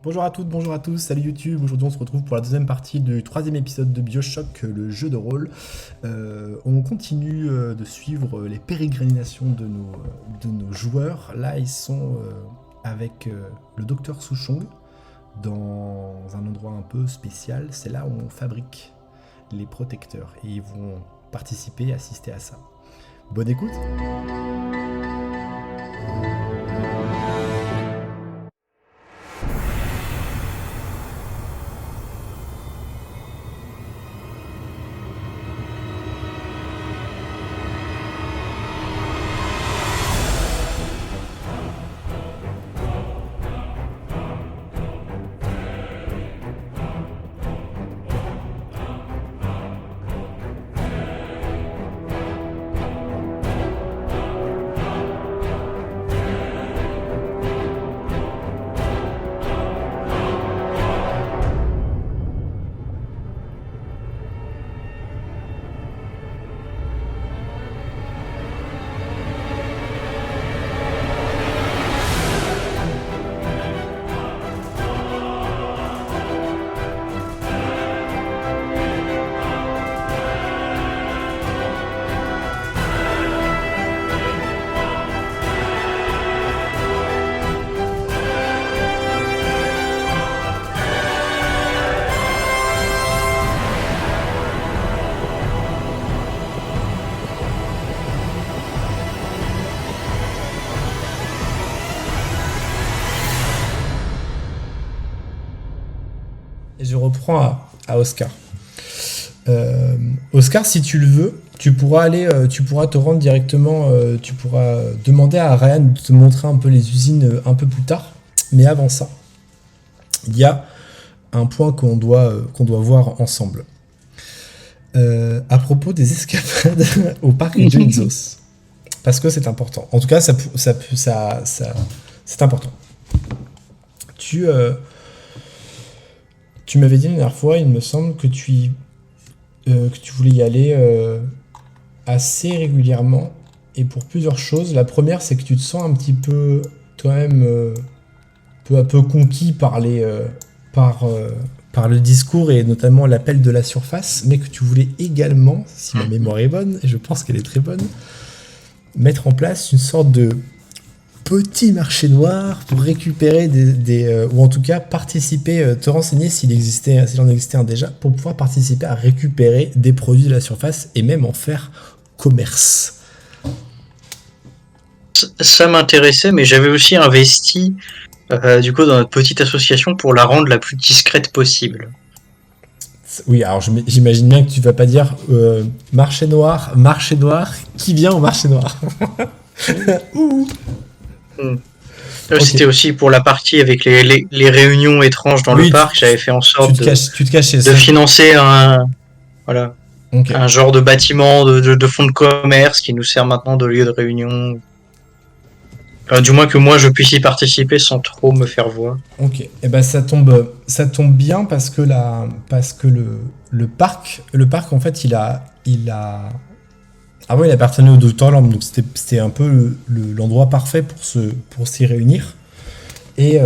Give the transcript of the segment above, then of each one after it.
Bonjour à toutes, bonjour à tous, salut YouTube. Aujourd'hui on se retrouve pour la deuxième partie du troisième épisode de BioShock, le jeu de rôle. On continue de suivre les pérégrinations de nos joueurs. Là ils sont avec le docteur Souchong dans un endroit un peu spécial. C'est là où on fabrique les protecteurs et ils vont participer, assister à ça. Bonne écoute. Et je reprends à Oscar. Oscar, si tu le veux, tu pourras te rendre directement, tu pourras demander à Ryan de te montrer un peu les usines un peu plus tard. Mais avant ça, il y a un point qu'on doit voir ensemble. À propos des escapades au parc de Ixos. Parce que c'est important. En tout cas, ça c'est important. Tu m'avais dit la dernière fois, il me semble, que tu voulais y aller assez régulièrement et pour plusieurs choses. La première, c'est que tu te sens un petit peu, toi-même, peu à peu conquis par le discours et notamment l'appel de la surface, mais que tu voulais également, si ma mémoire est bonne, et je pense qu'elle est très bonne, mettre en place une sorte de petit marché noir pour récupérer ou en tout cas participer, te renseigner s'il en existait un déjà, pour pouvoir participer à récupérer des produits de la surface et même en faire commerce. Ça m'intéressait, mais j'avais aussi investi du coup dans notre petite association pour la rendre la plus discrète possible. Oui, alors j'imagine bien que tu vas pas dire marché noir, qui vient au marché noir. Ouh. Okay. C'était aussi pour la partie avec les réunions étranges dans le parc. J'avais fait en sorte de financer un genre de bâtiment de fonds de commerce qui nous sert maintenant de lieu de réunion. Du moins que moi je puisse y participer sans trop me faire voir. Ok, et ben ça tombe bien parce que le parc en fait il a avant, il appartenait au Dr Lamb, donc c'était un peu l'endroit parfait pour s'y réunir. Et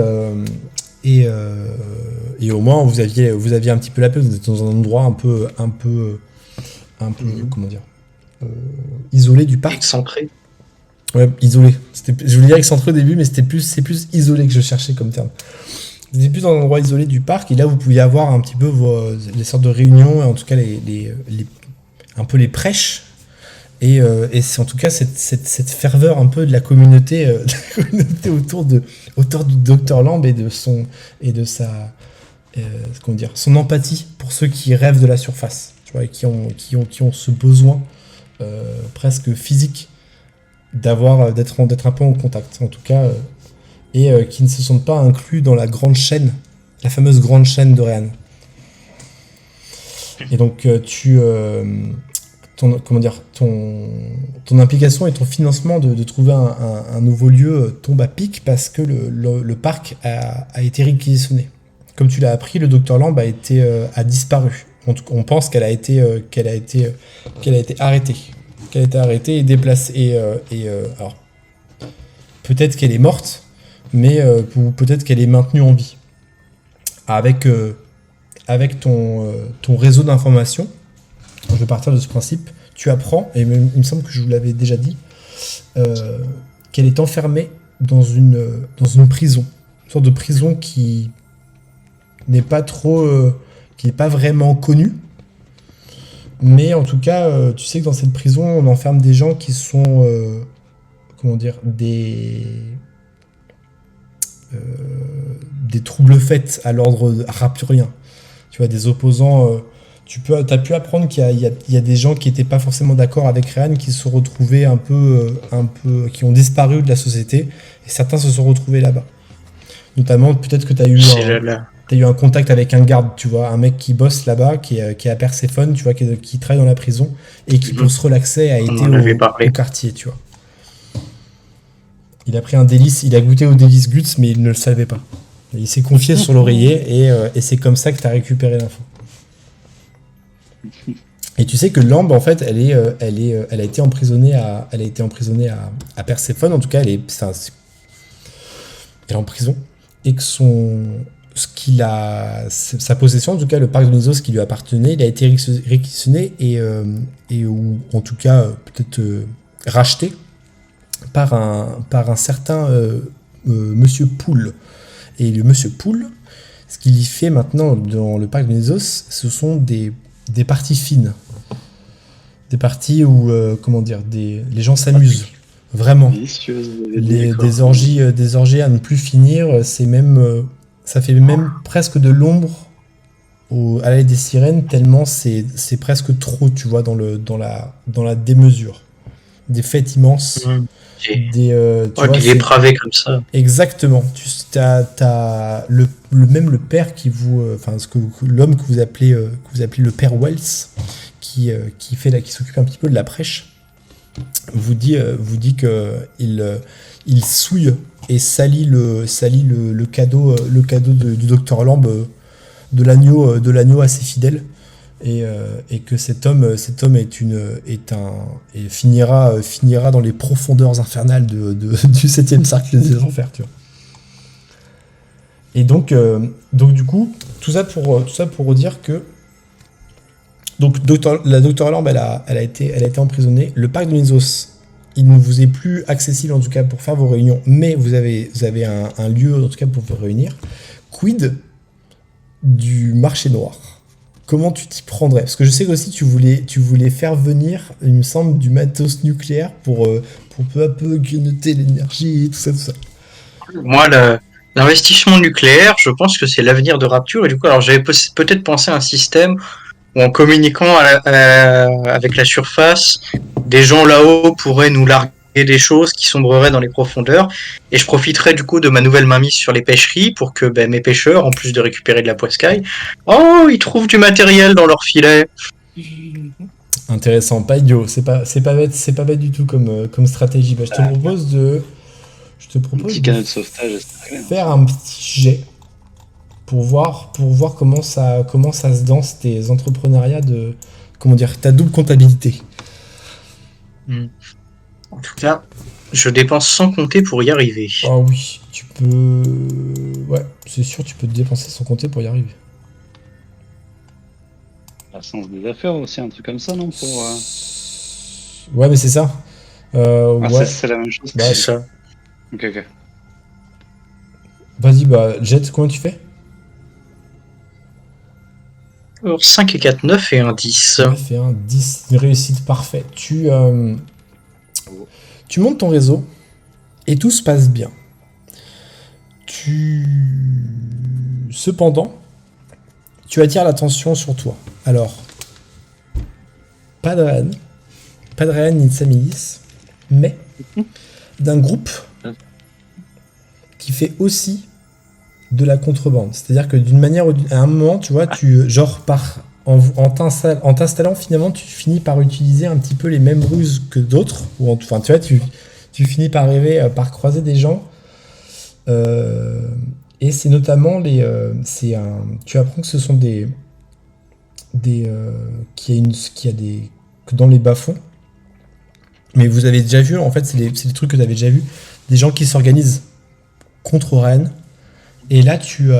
au moins, vous aviez un petit peu la paix. Vous étiez dans un endroit un peu comment dire, isolé du parc. Excentré. Ouais, isolé. Je voulais dire excentré au début, mais c'est plus isolé que je cherchais comme terme. Vous étiez plus dans un endroit isolé du parc, et là, vous pouviez avoir un petit peu les sortes de réunions, et en tout cas un peu les prêches. Et c'est en tout cas cette ferveur un peu de la communauté, autour du Dr Lamb et de son empathie pour ceux qui rêvent de la surface, tu vois, et qui ont ce besoin presque physique d'être un peu en contact, en tout cas, et qui ne se sentent pas inclus dans la grande chaîne, la fameuse grande chaîne de Ryan. Et donc ton implication et ton financement de trouver un nouveau lieu tombe à pic parce que le parc a été réquisitionné. Comme tu l'as appris, le Dr Lamb a disparu. On pense qu'elle a été arrêtée. Qu'elle a été arrêtée et déplacée. Alors, peut-être qu'elle est morte, mais ou peut-être qu'elle est maintenue en vie. avec ton réseau d'information, je vais partir de ce principe, tu apprends, et il me semble que je vous l'avais déjà dit, qu'elle est enfermée dans une prison, une sorte de prison qui n'est pas qui n'est pas vraiment connue, mais en tout cas, tu sais que dans cette prison, on enferme des gens qui sont, des troubles faits à l'ordre rapturien. Tu vois, des opposants. T'as pu apprendre qu'il y a des gens qui n'étaient pas forcément d'accord avec Rhéan, qui se sont retrouvés qui ont disparu de la société, et certains se sont retrouvés là-bas. Notamment, peut-être que tu as eu un contact avec un garde, tu vois, un mec qui bosse là-bas, qui est à Perséphone, tu vois, qui travaille dans la prison, et qui, pour se relaxer, a été au quartier, tu vois. Il a pris un délice, il a goûté au délice Guts, mais il ne le savait pas. Il s'est confié sur l'oreiller, et c'est comme ça que tu as récupéré l'info. Et tu sais que Lambe, en fait, elle a été emprisonnée à Perséphone. En tout cas, elle est en prison, et que sa possession, en tout cas le parc de Nisos qui lui appartenait, il a été réquisitionné ou en tout cas peut-être racheté par un certain Monsieur Poole. Et le Monsieur Poole, ce qu'il y fait maintenant dans le parc de Nisos, ce sont des parties fines. Des parties où, les gens s'amusent. Vraiment. Des orgies à ne plus finir. Ça fait même presque de l'ombre à l'aide des sirènes, tellement c'est presque trop, tu vois, dans la démesure. Des fêtes immenses. Des dépravés comme ça. Exactement. T'as le père qui l'homme que vous appelez le père Wells, qui s'occupe un petit peu de la prêche, vous dit que il souille et salit le cadeau du docteur Lambe de l'agneau assez fidèle, et que cet homme finira dans les profondeurs infernales du 7e cercle des enfers, tu vois. Et donc du coup, tout ça pour dire que la docteur Lambe, elle a été emprisonnée. Le parc de Nisos, il ne vous est plus accessible, en tout cas pour faire vos réunions, mais vous avez un lieu, en tout cas, pour vous réunir. Quid du marché noir? Comment tu t'y prendrais? Parce que je sais qu'aussi tu voulais faire venir, il me semble, du matos nucléaire pour peu à peu grignoter l'énergie et tout ça. Moi, l'investissement nucléaire, je pense que c'est l'avenir de Rapture, et du coup, alors j'avais peut-être pensé à un système où, en communiquant avec la surface, des gens là-haut pourraient nous larguer des choses qui sombreraient dans les profondeurs, et je profiterais du coup de ma nouvelle mainmise sur les pêcheries pour que mes pêcheurs, en plus de récupérer de la poiscaille, ils trouvent du matériel dans leur filet. Intéressant, pas idiot, c'est pas bête du tout comme stratégie. Je te propose de faire un petit jet pour voir comment ça se danse tes entrepreneuriats ta double comptabilité. En tout cas, je dépense sans compter pour y arriver. Ah oui, tu peux... Ouais, c'est sûr, tu peux te dépenser sans compter pour y arriver. La sens des affaires aussi, un truc comme ça, non Ouais, mais c'est ça. Ouais. C'est la même chose. C'est ça. Ok. Vas-y, Jet, combien tu fais? Alors, 5 et 4, 9 et un 10. 9 et un 10, une réussite parfaite. Tu montes ton réseau et tout se passe bien. Cependant, tu attires l'attention sur toi. Alors, pas de Rhéan ni de Samilis, mais d'un groupe qui fait aussi de la contrebande. C'est-à-dire que d'une manière ou à un moment, tu vois, en t'installant, finalement, tu finis par utiliser un petit peu les mêmes ruses que d'autres. Enfin, tu vois, tu finis par arriver, par croiser des gens. Et c'est notamment tu apprends que ce sont que dans les bas-fonds. Mais vous avez déjà vu, en fait, c'est les trucs que tu avais déjà vu, des gens qui s'organisent contre Rhéan Et là, tu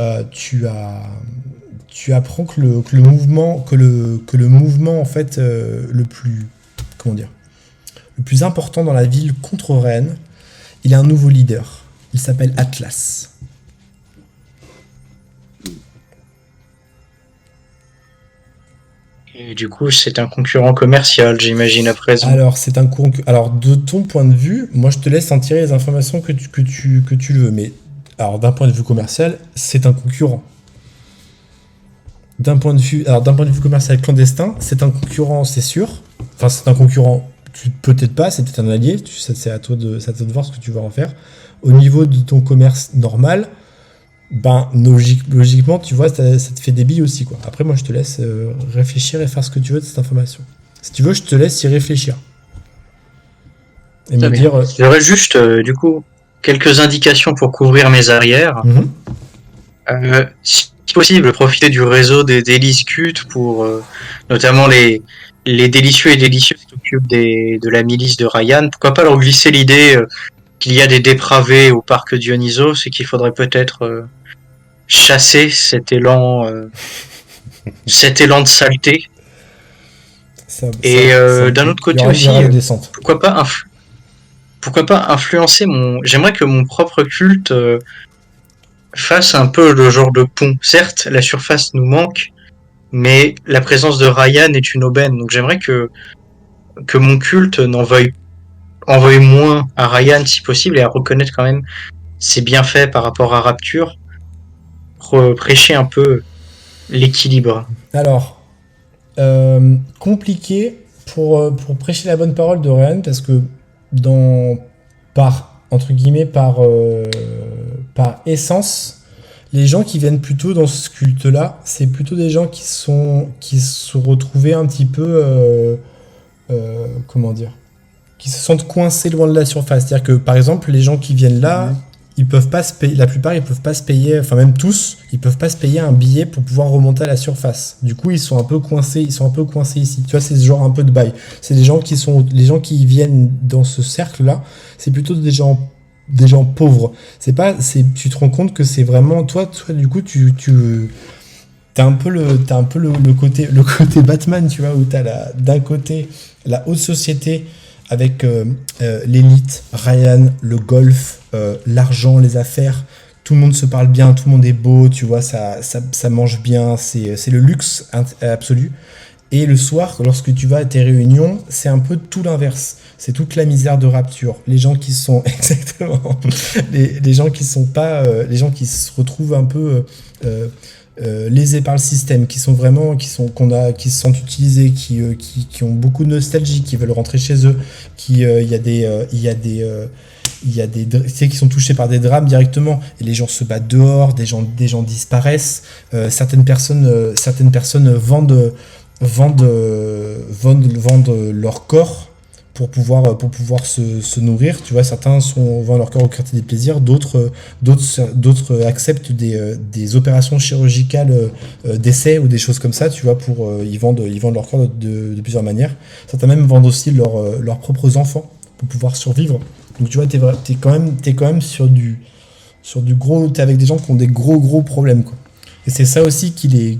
apprends que le mouvement en fait le plus important dans la ville contre Rennes, il a un nouveau leader. Il s'appelle Atlas. Et du coup, c'est un concurrent commercial, j'imagine, à présent. Alors, de ton point de vue, moi, je te laisse en tirer les informations que tu veux. Mais, alors, d'un point de vue commercial, c'est un concurrent. D'un point de vue commercial clandestin, c'est un concurrent, c'est sûr. Enfin, c'est un concurrent, peut-être pas, c'est peut-être un allié. C'est à toi de voir ce que tu vas en faire. Au niveau de ton commerce normal, logiquement, tu vois, ça te fait des billes aussi, quoi. Après, moi, je te laisse réfléchir et faire ce que tu veux de cette information. Si tu veux, je te laisse y réfléchir. Et me dire... J'aurais juste, du coup, quelques indications pour couvrir mes arrières. Si possible, profiter du réseau des Délicutes pour, notamment les délicieux et délicieuses qui s'occupent de la milice de Ryan. Pourquoi pas leur glisser l'idée qu'il y a des dépravés au parc Dionysos et qu'il faudrait peut-être chasser cet élan de saleté. D'un autre côté aussi, pourquoi pas influencer j'aimerais que mon propre culte fasse un peu le genre de pont. Certes, la surface nous manque, mais la présence de Ryan est une aubaine. Donc j'aimerais que mon culte envoie moins à Ryan si possible et à reconnaître quand même ses bienfaits par rapport à Rapture. Prêcher un peu l'équilibre. Alors, compliqué pour prêcher la bonne parole de Ryan, parce que par essence, les gens qui viennent plutôt dans ce culte-là, c'est plutôt des gens qui se retrouvaient un petit peu, qui se sentent coincés loin de la surface. C'est-à-dire que, par exemple, les gens qui viennent là, ils peuvent pas se payer, la plupart, ils peuvent pas se payer, enfin même tous, ils peuvent pas se payer un billet pour pouvoir remonter à la surface. Du coup, ils sont un peu coincés ici. Tu vois, c'est ce genre un peu de bail. C'est les gens qui viennent dans ce cercle-là, c'est plutôt des gens pauvres. Tu te rends compte que c'est vraiment toi du coup, t'as un peu le côté Batman, tu vois, où t'as d'un côté la haute société avec l'élite, Ryan, le golf, l'argent, les affaires, tout le monde se parle bien, tout le monde est beau, tu vois, ça mange bien, c'est le luxe absolu. Et le soir, lorsque tu vas à tes réunions, c'est un peu tout l'inverse. C'est toute la misère de Rapture. Les gens qui sont exactement, les gens qui sont pas, les gens qui se retrouvent un peu lésés par le système, qui se sentent utilisés, qui ont beaucoup de nostalgie, qui veulent rentrer chez eux, qui qui sont touchés par des drames directement, et les gens se battent dehors, des gens disparaissent, certaines personnes vendent leur corps pour pouvoir se nourrir, tu vois. Certains vendent leur corps au quartier des plaisirs, d'autres acceptent des opérations chirurgicales d'essai ou des choses comme ça, tu vois, ils vendent leur corps de plusieurs manières. Certains même vendent aussi leurs propres enfants pour pouvoir survivre. Donc tu vois, t'es quand même sur du gros, t'es avec des gens qui ont des gros problèmes, quoi. Et c'est ça aussi qui les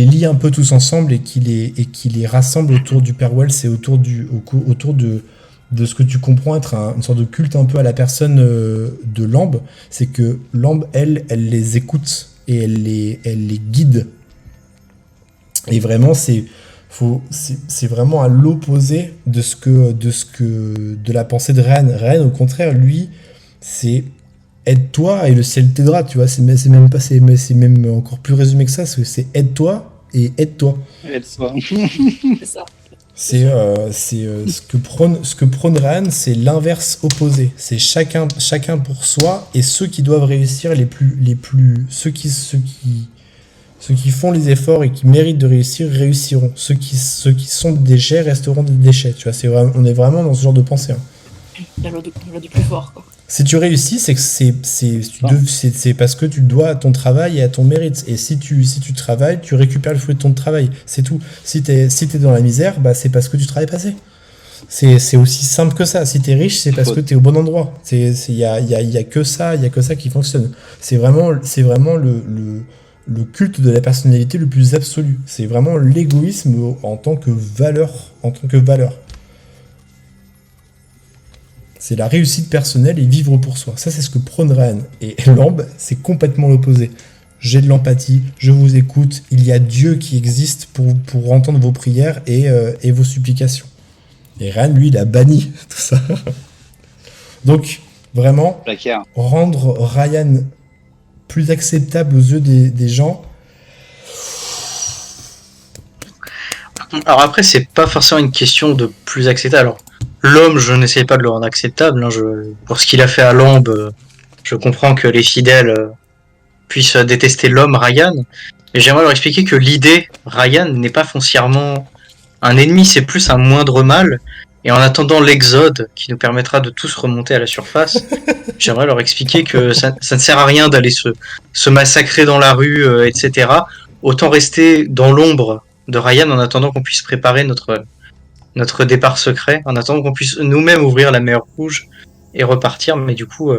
lie un peu tous ensemble et qui les rassemble autour du Père Wells et autour de ce que tu comprends être une sorte de culte un peu à la personne de Lamb. C'est que Lamb, elle les écoute et elle les guide. Et vraiment, c'est vraiment à l'opposé de la pensée de Ryan. Ryan, au contraire, lui, c'est aide-toi et le ciel t'aidera, tu vois. C'est même encore plus résumé que ça, c'est aide-toi et aide-toi. Aide-toi. C'est ça. Ce que prône Ryan, c'est l'inverse opposé. C'est chacun pour soi, et ceux qui doivent réussir ceux qui font les efforts et qui méritent de réussir réussiront. Ceux qui sont des déchets resteront des déchets. Tu vois, on est vraiment dans ce genre de pensée. La loi du plus fort, quoi. Si tu réussis, c'est que c'est parce que tu le dois à ton travail et à ton mérite. Et si tu travailles, tu récupères le fruit de ton travail. C'est tout. Si t'es dans la misère, c'est parce que tu travailles pas assez. C'est aussi simple que ça. Si t'es riche, c'est parce que t'es au bon endroit. Il y a que ça qui fonctionne. C'est vraiment le culte de la personnalité le plus absolu. C'est vraiment l'égoïsme en tant que valeur. C'est la réussite personnelle et vivre pour soi. Ça, c'est ce que prône Ryan. Et Lamb, c'est complètement l'opposé. J'ai de l'empathie, je vous écoute. Il y a Dieu qui existe pour entendre vos prières et vos supplications. Et Ryan, lui, il a banni tout ça. Donc, vraiment, rendre Ryan plus acceptable aux yeux des gens. Alors après, c'est pas forcément une question de plus acceptable. Alors, l'homme, je n'essaie pas de le rendre acceptable. Hein. Pour ce qu'il a fait à Lamb, je comprends que les fidèles puissent détester l'homme, Ryan. Mais j'aimerais leur expliquer que l'idée, Ryan, n'est pas foncièrement un ennemi, c'est plus un moindre mal. Et en attendant l'exode, qui nous permettra de tous remonter à la surface, j'aimerais leur expliquer que ça ne sert à rien d'aller se massacrer dans la rue, etc. Autant rester dans l'ombre de Ryan en attendant qu'on puisse préparer notre départ secret, en attendant qu'on puisse nous-mêmes ouvrir la mer Rouge et repartir, mais du coup,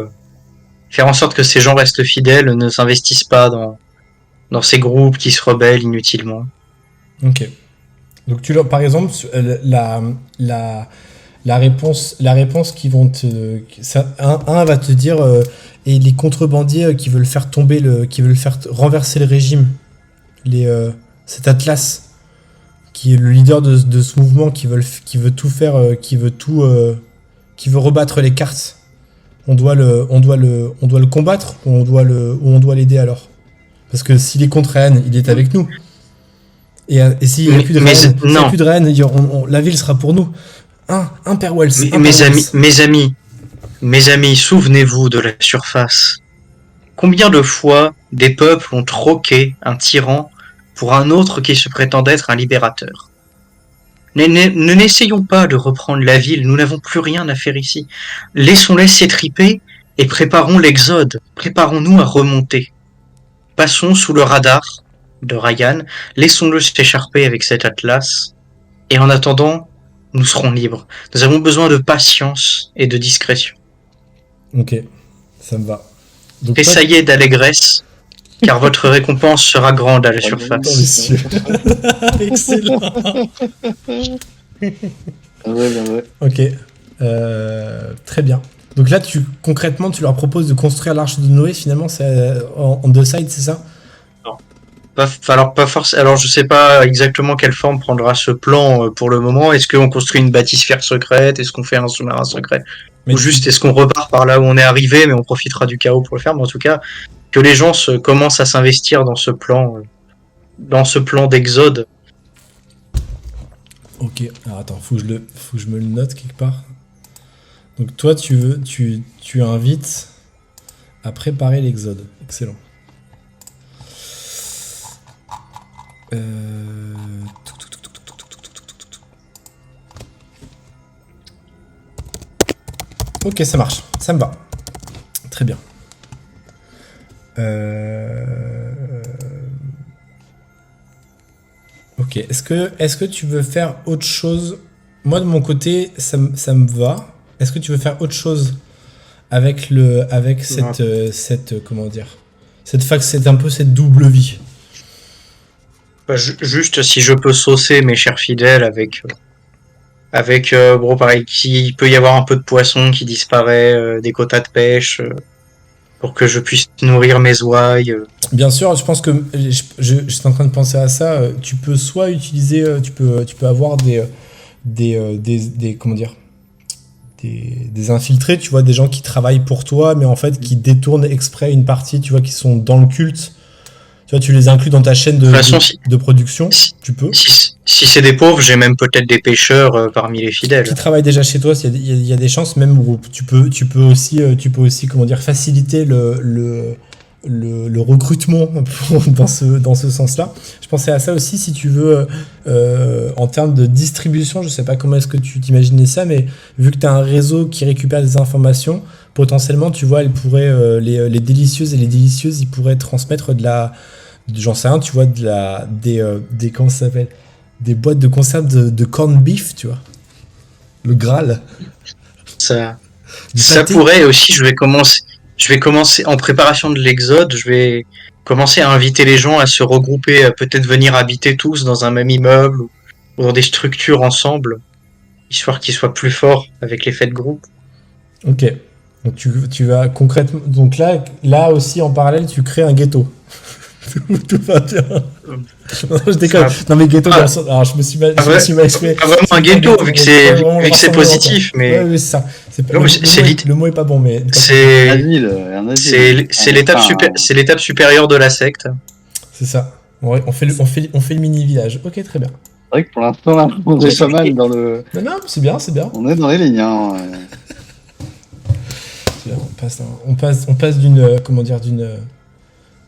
faire en sorte que ces gens restent fidèles, ne s'investissent pas dans ces groupes qui se rebellent inutilement. Ok. Donc par exemple, la réponse qui vont un va te dire et les contrebandiers qui veulent faire renverser le régime, cet Atlas qui est le leader de ce mouvement qui veut tout faire, qui veut rebattre les cartes. On doit le combattre ou on doit l'aider alors? Parce que s'il est contre Rennes, il est avec nous. Et s'il n'y a plus de Rennes, la ville sera pour nous. Un Père Wells. Mes amis, souvenez-vous de la surface. Combien de fois des peuples ont troqué un tyran pour un autre qui se prétend être un libérateur? Ne n'essayons pas de reprendre la ville, nous n'avons plus rien à faire ici. Laissons-les s'étriper et préparons l'exode. Préparons-nous à remonter. Passons sous le radar de Ryan, laissons-le s'écharper avec cet Atlas, et en attendant, nous serons libres. Nous avons besoin de patience et de discrétion. Ok, ça me va. Donc, essayez d'allégresse, car votre récompense sera grande à la surface. Excellent. Ouais. Ok, très bien. Donc là, concrètement, tu leur proposes de construire l'arche de Noé, finalement, c'est en deux sides, c'est ça? Pas forcément. Alors je sais pas exactement quelle forme prendra ce plan pour le moment. Est-ce qu'on construit une bâtisphère secrète? Est-ce qu'on fait un sous-marin secret? Ou juste est-ce qu'on repart par là où on est arrivé, mais on profitera du chaos pour le faire? Mais en tout cas, que les gens commencent à s'investir dans ce plan d'exode. Ok. Alors attends, faut que je me le note quelque part. Donc toi, tu invites à préparer l'exode. Excellent. Ok, ça marche, ça me va. Très bien. Ok, est-ce que tu veux faire autre chose? Moi de mon côté, ça me va. Est-ce que tu veux faire autre chose avec cette comment dire, c'est un peu cette double vie? Juste si je peux saucer mes chers fidèles avec pareil, qu'il peut y avoir un peu de poisson qui disparaît, des quotas de pêche, pour que je puisse nourrir mes ouailles. Bien sûr, je pense que j'étais en train de penser à ça. Tu peux soit utiliser, tu peux avoir des comment dire, des infiltrés, tu vois, des gens qui travaillent pour toi, mais en fait qui détournent exprès une partie, tu vois, qui sont dans le culte. Tu vois, tu les inclus dans ta chaîne de production, tu peux. Si c'est des pauvres, j'ai même peut-être des pêcheurs parmi les fidèles. Qui travaillent déjà chez toi, il y a des chances même où tu peux aussi comment dire, faciliter le recrutement dans ce sens-là. Je pensais à ça aussi, si tu veux, en termes de distribution. Je sais pas comment est-ce que tu t'imaginais ça, mais vu que tu as un réseau qui récupère des informations, potentiellement, tu vois, les délicieuses et les délicieuses, ils pourraient transmettre j'en sais rien, tu vois, des comment ça s'appelle, des boîtes de conserve de corned beef, tu vois. Le Graal. Ça pourrait aussi. Je vais commencer en préparation de l'Exode. Je vais commencer à inviter les gens à se regrouper, à peut-être venir habiter tous dans un même immeuble ou dans des structures ensemble, histoire qu'ils soient plus forts avec l'effet de groupe. Ok. Donc tu vas concrètement. Donc là aussi en parallèle, tu crées un ghetto. Tout va bien. Non, je déconne. Non mais ghetto dans le sens. Alors je me suis mal exprimé. Pas vraiment un ghetto vu que c'est positif, mais. Ouais, c'est ça. Le mot est pas bon, mais. C'est l'étape supérieure de la secte. C'est ça. Ouais, on fait le mini village. Ok, très bien. C'est vrai que pour l'instant là, on est pas mal dans le. Non, c'est bien. On est dans les lignes. Hein. On passe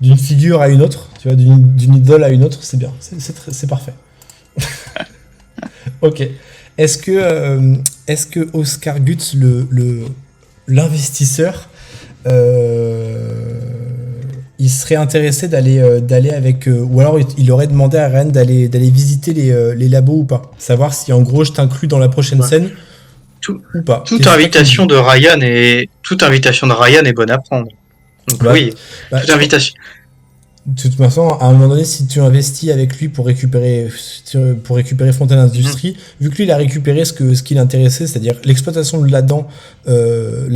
d'une figure à une autre, tu vois, d'une idole à une autre, c'est bien, c'est parfait. Ok. Est-ce que Oscar Gutz, l'investisseur, il serait intéressé d'aller avec, ou alors il aurait demandé à Ryan d'aller visiter les labos ou pas, savoir si en gros je t'inclus dans la prochaine scène ou pas. Toute invitation de Ryan est bonne à prendre. Donc oui, toute invitation. De toute façon, à un moment donné, si tu investis avec lui pour récupérer Fontaine Industries, vu que lui il a récupéré ce qui l'intéressait, c'est-à-dire l'exploitation de là-dedans, de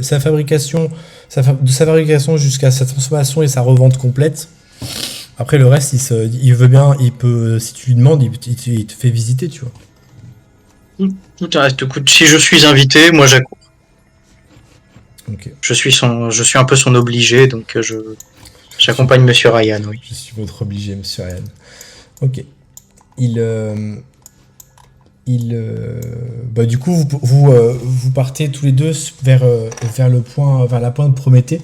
sa fabrication jusqu'à sa transformation et sa revente complète. Après le reste, il veut bien, il peut, si tu lui demandes, il te fait visiter, tu vois. Tout reste. Écoute, si je suis invité, moi j'accours. Okay. Je suis un peu son obligé, donc j'accompagne Monsieur Ryan, oui. Je suis votre obligé, Monsieur Ryan. Ok. Du coup, vous partez tous les deux vers la pointe Prométhée.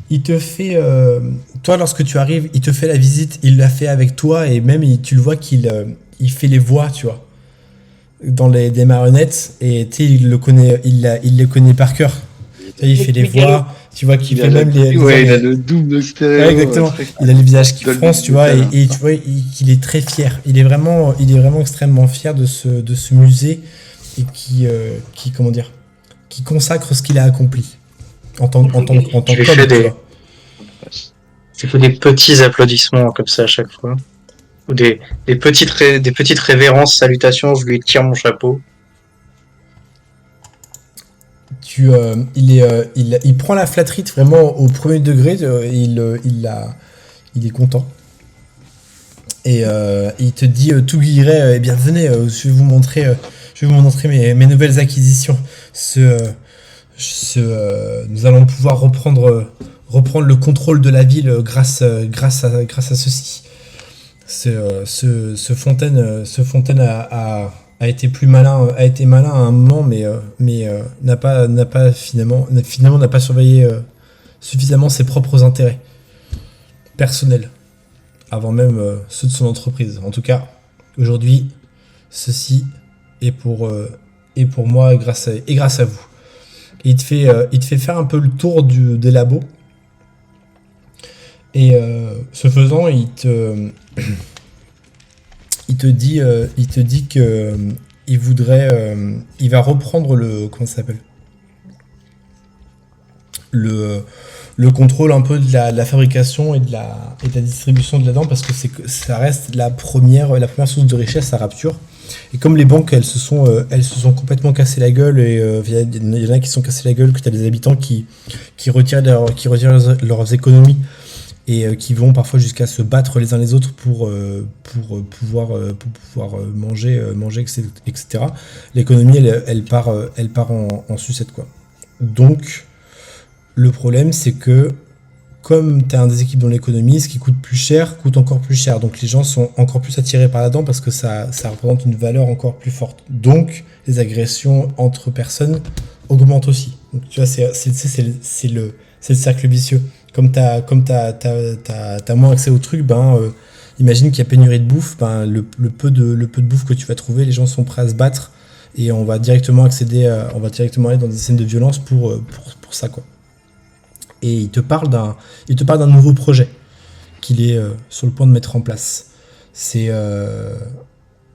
Il te fait, toi, lorsque tu arrives, il te fait la visite. Il l'a fait avec toi et même tu le vois qu'il fait les voix, tu vois, dans des marionnettes. Et tu sais, il les connaît par cœur. Il fait les voix, tu vois qu'il fait même les. Ouais, il a le double stéréo. Ouais, exactement. Il a les visages qui froncent, tu vois, et tu vois qu'il est très fier. Il est vraiment extrêmement fier de ce musée et qui consacre ce qu'il a accompli en tant qu'homme. C'est que des petits applaudissements comme ça à chaque fois, ou des petites révérences, salutations. Je lui tire mon chapeau. Il prend la flatterie vraiment au premier degré, il est content. Et il te dit tout guilleret, bien venez, je vais vous montrer mes nouvelles acquisitions. Nous allons pouvoir reprendre le contrôle de la ville grâce à ceci. Ce Fontaine a été malin à un moment, mais n'a pas finalement n'a pas surveillé suffisamment ses propres intérêts personnels avant même ceux de son entreprise. En tout cas, aujourd'hui, ceci est pour moi et grâce à vous. Et il te fait faire un peu le tour des labos. Et ce faisant, il te dit que il va reprendre le contrôle un peu de la fabrication et de la distribution de la dent, parce que ça reste la première source de richesse à Rapture. Et comme les banques elles se sont complètement cassées la gueule, et il y en a qui se sont cassées la gueule, que tu as des habitants qui retirent leurs économies et qui vont parfois jusqu'à se battre les uns les autres pour pouvoir manger, etc. L'économie, elle part en sucette, quoi. Donc, le problème, c'est que comme tu as un déséquilibre dans l'économie, ce qui coûte plus cher coûte encore plus cher. Donc, les gens sont encore plus attirés par là-dedans parce que ça représente une valeur encore plus forte. Donc, les agressions entre personnes augmentent aussi. Donc, tu vois, c'est le cercle vicieux. Comme t'as moins accès au truc, imagine qu'il y a pénurie de bouffe, le peu de bouffe que tu vas trouver, les gens sont prêts à se battre et on va directement aller dans des scènes de violence pour ça, quoi. Et il te parle d'un nouveau projet qu'il est sur le point de mettre en place. C'est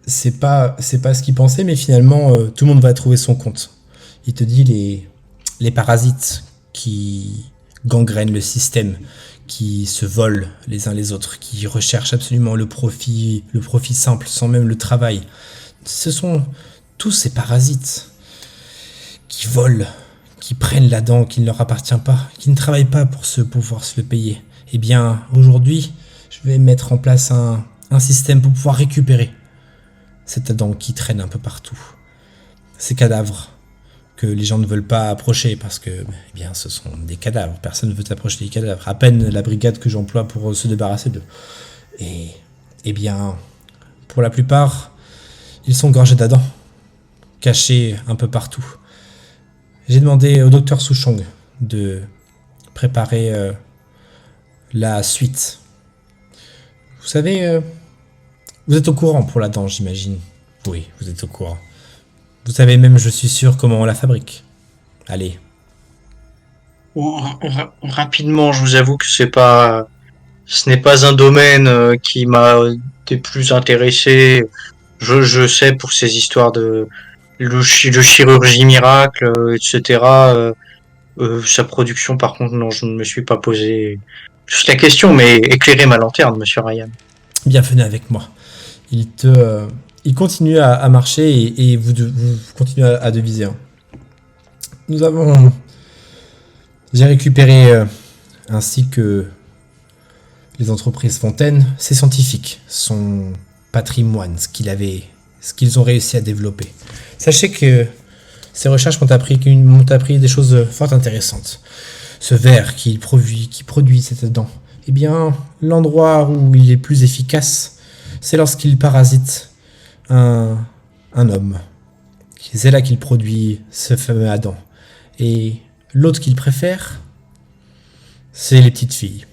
c'est pas ce qu'il pensait, mais finalement, tout le monde va trouver son compte. Il te dit les parasites qui gangrènent le système, qui se volent les uns les autres, qui recherchent absolument le profit simple, sans même le travail. Ce sont tous ces parasites qui volent, qui prennent la dent qui ne leur appartient pas, qui ne travaillent pas pour pouvoir se le payer. Eh bien, aujourd'hui, je vais mettre en place un système pour pouvoir récupérer cette dent qui traîne un peu partout. Ces cadavres que les gens ne veulent pas approcher parce que, eh bien, ce sont des cadavres. Personne ne veut approcher des cadavres. À peine la brigade que j'emploie pour se débarrasser d'eux. Et, eh bien, pour la plupart, ils sont gorgés d'Adam, cachés un peu partout. J'ai demandé au docteur Souchong de préparer la suite. Vous savez, vous êtes au courant pour la dent, j'imagine. Oui, vous êtes au courant. Vous savez même, je suis sûr, comment on la fabrique. Allez. Rapidement, je vous avoue que ce n'est pas un domaine qui m'a été plus intéressé. Je sais pour ces histoires de chirurgie miracle, etc. Sa production, par contre, non, je ne me suis pas posé juste la question, mais éclairez ma lanterne, monsieur Ryan. Bienvenue avec moi. Il continue à marcher et vous continuez à deviser. J'ai récupéré, ainsi que les entreprises Fontaine, ces scientifiques, son patrimoine, ce qu'ils ont réussi à développer. Sachez que ces recherches m'ont appris des choses fort intéressantes. Ce verre qui produit cette dent, eh bien, l'endroit où il est plus efficace, c'est lorsqu'il parasite un homme. C'est là qu'il produit ce fameux Adam. Et l'autre qu'il préfère, c'est les petites filles.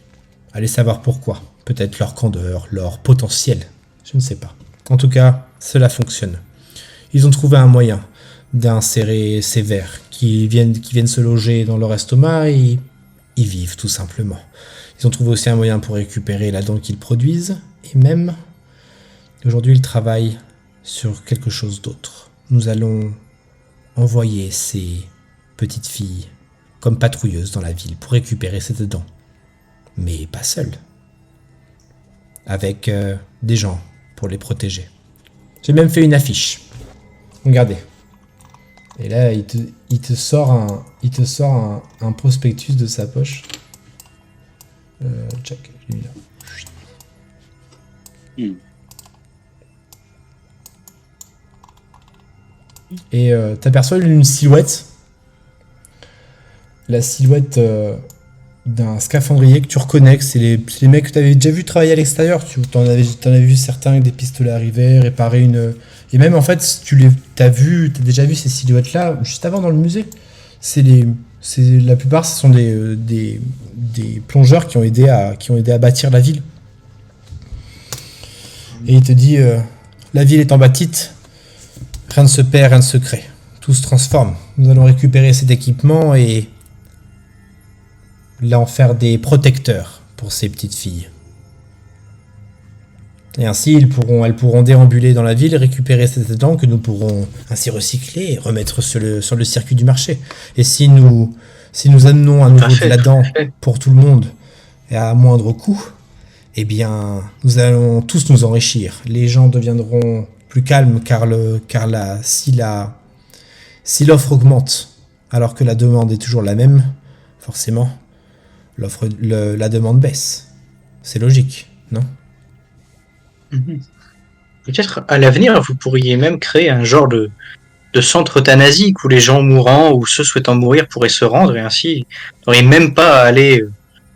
Allez savoir pourquoi. Peut-être leur candeur, leur potentiel. Je ne sais pas. En tout cas, cela fonctionne. Ils ont trouvé un moyen d'insérer ces vers qui viennent se loger dans leur estomac et ils vivent tout simplement. Ils ont trouvé aussi un moyen pour récupérer la dent qu'ils produisent et même aujourd'hui ils travaillent sur quelque chose d'autre. Nous allons envoyer ces petites filles comme patrouilleuses dans la ville pour récupérer cette dent. Mais pas seules. Avec des gens pour les protéger. J'ai même fait une affiche. Regardez. Et là, il te sort un prospectus de sa poche. Check, je l'ai mis là. Et t'aperçois une silhouette. La silhouette d'un scaphandrier que tu reconnais, que c'est les mecs que tu avais déjà vu travailler à l'extérieur. T'en avais vu certains avec des pistolets à rivet, réparer une... Et même en fait, t'as déjà vu ces silhouettes-là juste avant dans le musée. La plupart, ce sont des plongeurs qui ont aidé à bâtir la ville. Et il te dit, la ville étant bâtite, rien ne se perd, rien ne se crée. Tout se transforme. Nous allons récupérer cet équipement et là en faire des protecteurs pour ces petites filles. Et ainsi, elles pourront déambuler dans la ville et récupérer cette dent que nous pourrons ainsi recycler et remettre sur le circuit du marché. Et si nous amenons à nouveau de la dent pour tout le monde et à moindre coût, eh bien, nous allons tous nous enrichir. Les gens deviendront plus calmes car si l'offre augmente alors que la demande est toujours la même, forcément, la demande baisse. C'est logique, non ? Peut-être à l'avenir, vous pourriez même créer un genre de centre euthanasique où les gens mourants ou ceux souhaitant mourir pourraient se rendre et ainsi, vous n'auriez même pas à aller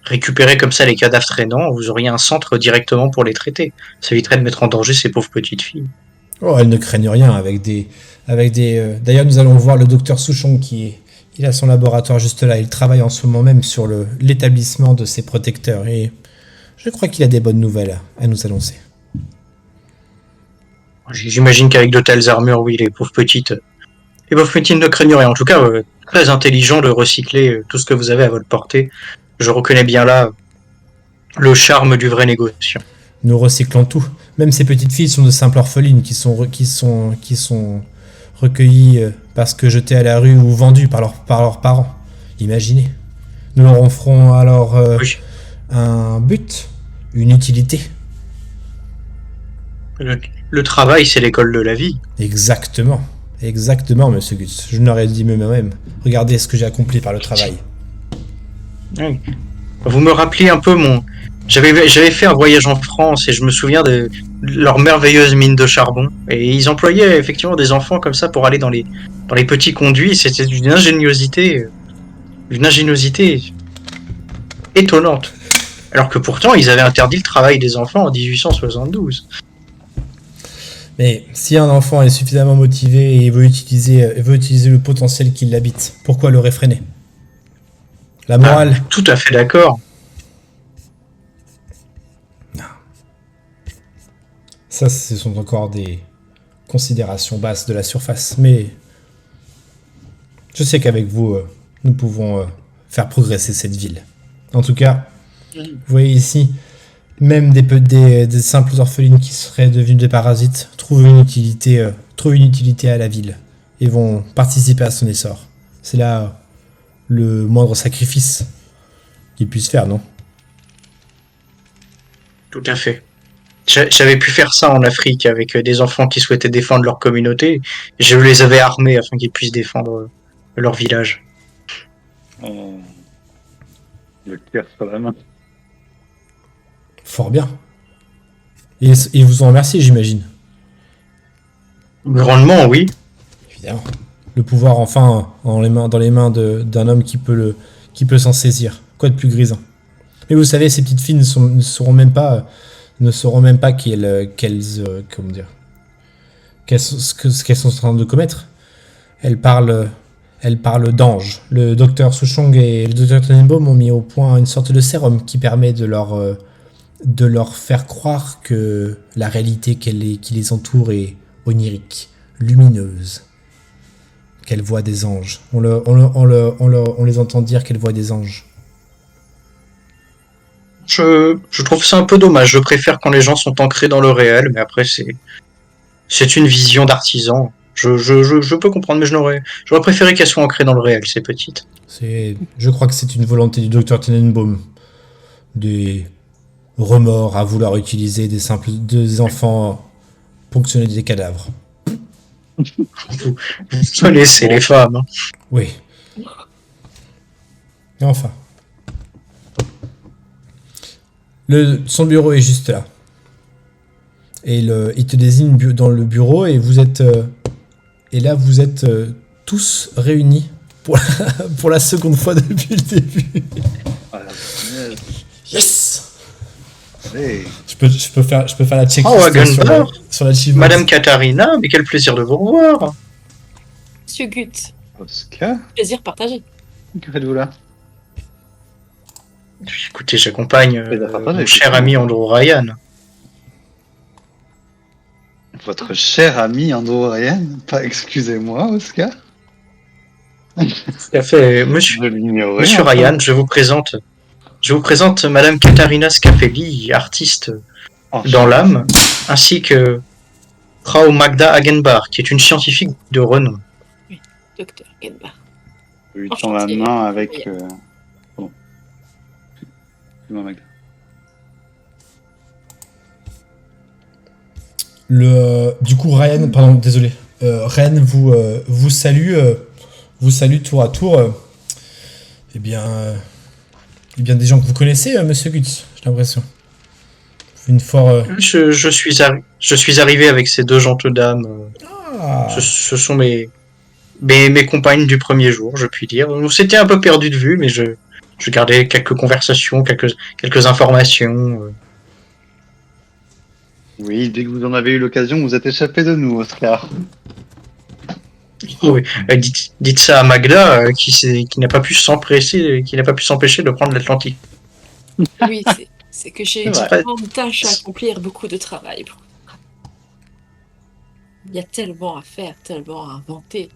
récupérer comme ça les cadavres traînants, vous auriez un centre directement pour les traiter. Ça éviterait de mettre en danger ces pauvres petites filles. Oh, elles ne craignent rien avec des. D'ailleurs, nous allons voir le docteur Souchong il a son laboratoire juste là. Il travaille en ce moment même sur l'établissement de ses protecteurs et je crois qu'il a des bonnes nouvelles à nous annoncer. J'imagine qu'avec de telles armures, oui, les pauvres petites ne craignent rien. En tout cas, très intelligent de recycler tout ce que vous avez à votre portée. Je reconnais bien là le charme du vrai négociant. Nous recyclons tout. Même ces petites filles sont de simples orphelines qui sont recueillies parce que jetées à la rue ou vendues par leurs parents. Imaginez. Nous leur offrons alors un but, une utilité. Le travail, c'est l'école de la vie. Exactement, monsieur Gutz. Je l'aurais dit moi-même. Regardez ce que j'ai accompli par le travail. Oui. Vous me rappelez un peu J'avais fait un voyage en France et je me souviens de leur merveilleuse mine de charbon. Et ils employaient effectivement des enfants comme ça pour aller dans les petits conduits. C'était d'une ingéniosité étonnante. Alors que pourtant, ils avaient interdit le travail des enfants en 1872. Mais si un enfant est suffisamment motivé et veut utiliser le potentiel qui l'habite, pourquoi le réfréner? La morale... tout à fait d'accord. Ça, ce sont encore des considérations basses de la surface, mais je sais qu'avec vous, nous pouvons faire progresser cette ville. En tout cas, vous voyez ici, même des simples orphelines qui seraient devenues des parasites trouvent une utilité à la ville et vont participer à son essor. C'est là le moindre sacrifice qu'ils puissent faire, non? Tout à fait. J'avais pu faire ça en Afrique avec des enfants qui souhaitaient défendre leur communauté. Je les avais armés afin qu'ils puissent défendre leur village. Le cœur sur la main. Fort bien. Et ils vous en remercient, j'imagine. Grandement, oui. Évidemment. Le pouvoir, enfin, dans les mains d'un homme qui peut s'en saisir. Quoi de plus grisant? Mais vous savez, ces petites filles ne sauront même pas ce qu'elles sont en train de commettre. Elles parlent d'anges. Le docteur Souchong et le docteur Tenenbaum ont mis au point une sorte de sérum qui permet de leur faire croire que la réalité qui les entoure est onirique, lumineuse, qu'elles voient des anges. On les entend dire qu'elles voient des anges. Je trouve ça un peu dommage. Je préfère quand les gens sont ancrés dans le réel, mais après c'est une vision d'artisan. Je peux comprendre, mais j'aurais préféré qu'elles soient ancrées dans le réel, ces petites. Je crois que c'est une volonté du docteur Tenenbaum. Des remords à vouloir utiliser des enfants ponctionner des cadavres. Vous connaissez les femmes. Hein. Oui. Et enfin. Son bureau est juste là. Et il te désigne dans le bureau et vous êtes tous réunis pour la seconde fois depuis le début. Yes. Allez. Je peux faire la checklist sur l'achievement. Madame Katharina, mais quel plaisir de vous revoir. Monsieur Gut. Oscar. Plaisir partagé. Que faites-vous là? Écoutez, j'accompagne mon cher ami Andrew Ryan. Votre cher ami Andrew Ryan? Pas excusez-moi, Oscar. Tout à fait, monsieur Ryan, je vous présente Madame Katharina Scapelli, artiste dans l'âme, ainsi que Frau Magda Hagenbach, qui est une scientifique de renom. Oui, docteur Hagenbach. Je lui tends la main avec... Magda. Du coup, Ryan, pardon, désolé. Ryan vous salue tour à tour. Eh bien, des gens que vous connaissez, Monsieur Gutz, j'ai l'impression. Je suis arrivé avec ces deux gentes dames. Ce sont mes compagnes du premier jour, je puis dire. On s'était un peu perdu de vue, mais je gardais quelques conversations, quelques informations. Oui, dès que vous en avez eu l'occasion, vous êtes échappé de nous, Oscar. Oui. Dites ça à Magda, qui n'a pas pu s'empêcher de prendre l'Atlantique. Oui, c'est que j'ai une grande tâche à accomplir, beaucoup de travail. Il y a tellement à faire, tellement à inventer.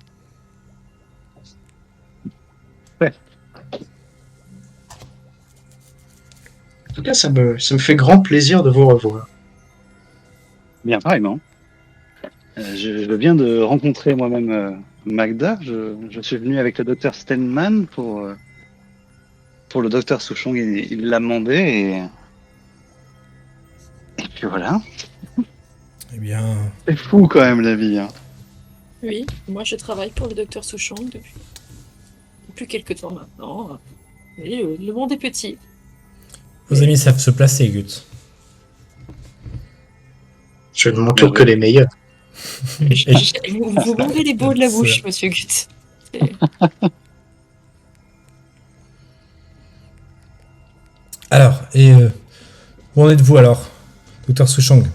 Ouais. En tout cas, ça me fait grand plaisir de vous revoir. Bien, pareillement. Je viens de rencontrer moi-même Magda. Je suis venu avec le docteur Steinman pour le docteur Souchong. Il l'a demandé et puis voilà. Eh bien... C'est fou quand même la vie. Hein. Oui, moi je travaille pour le docteur Souchong depuis quelques temps maintenant. Et le monde est petit. Vos amis savent se placer, Gut. Je ne m'entoure que les meilleurs. Vous m'enlevez les beaux de la bouche, monsieur Gut. Alors, où en êtes-vous alors, docteur Souchong?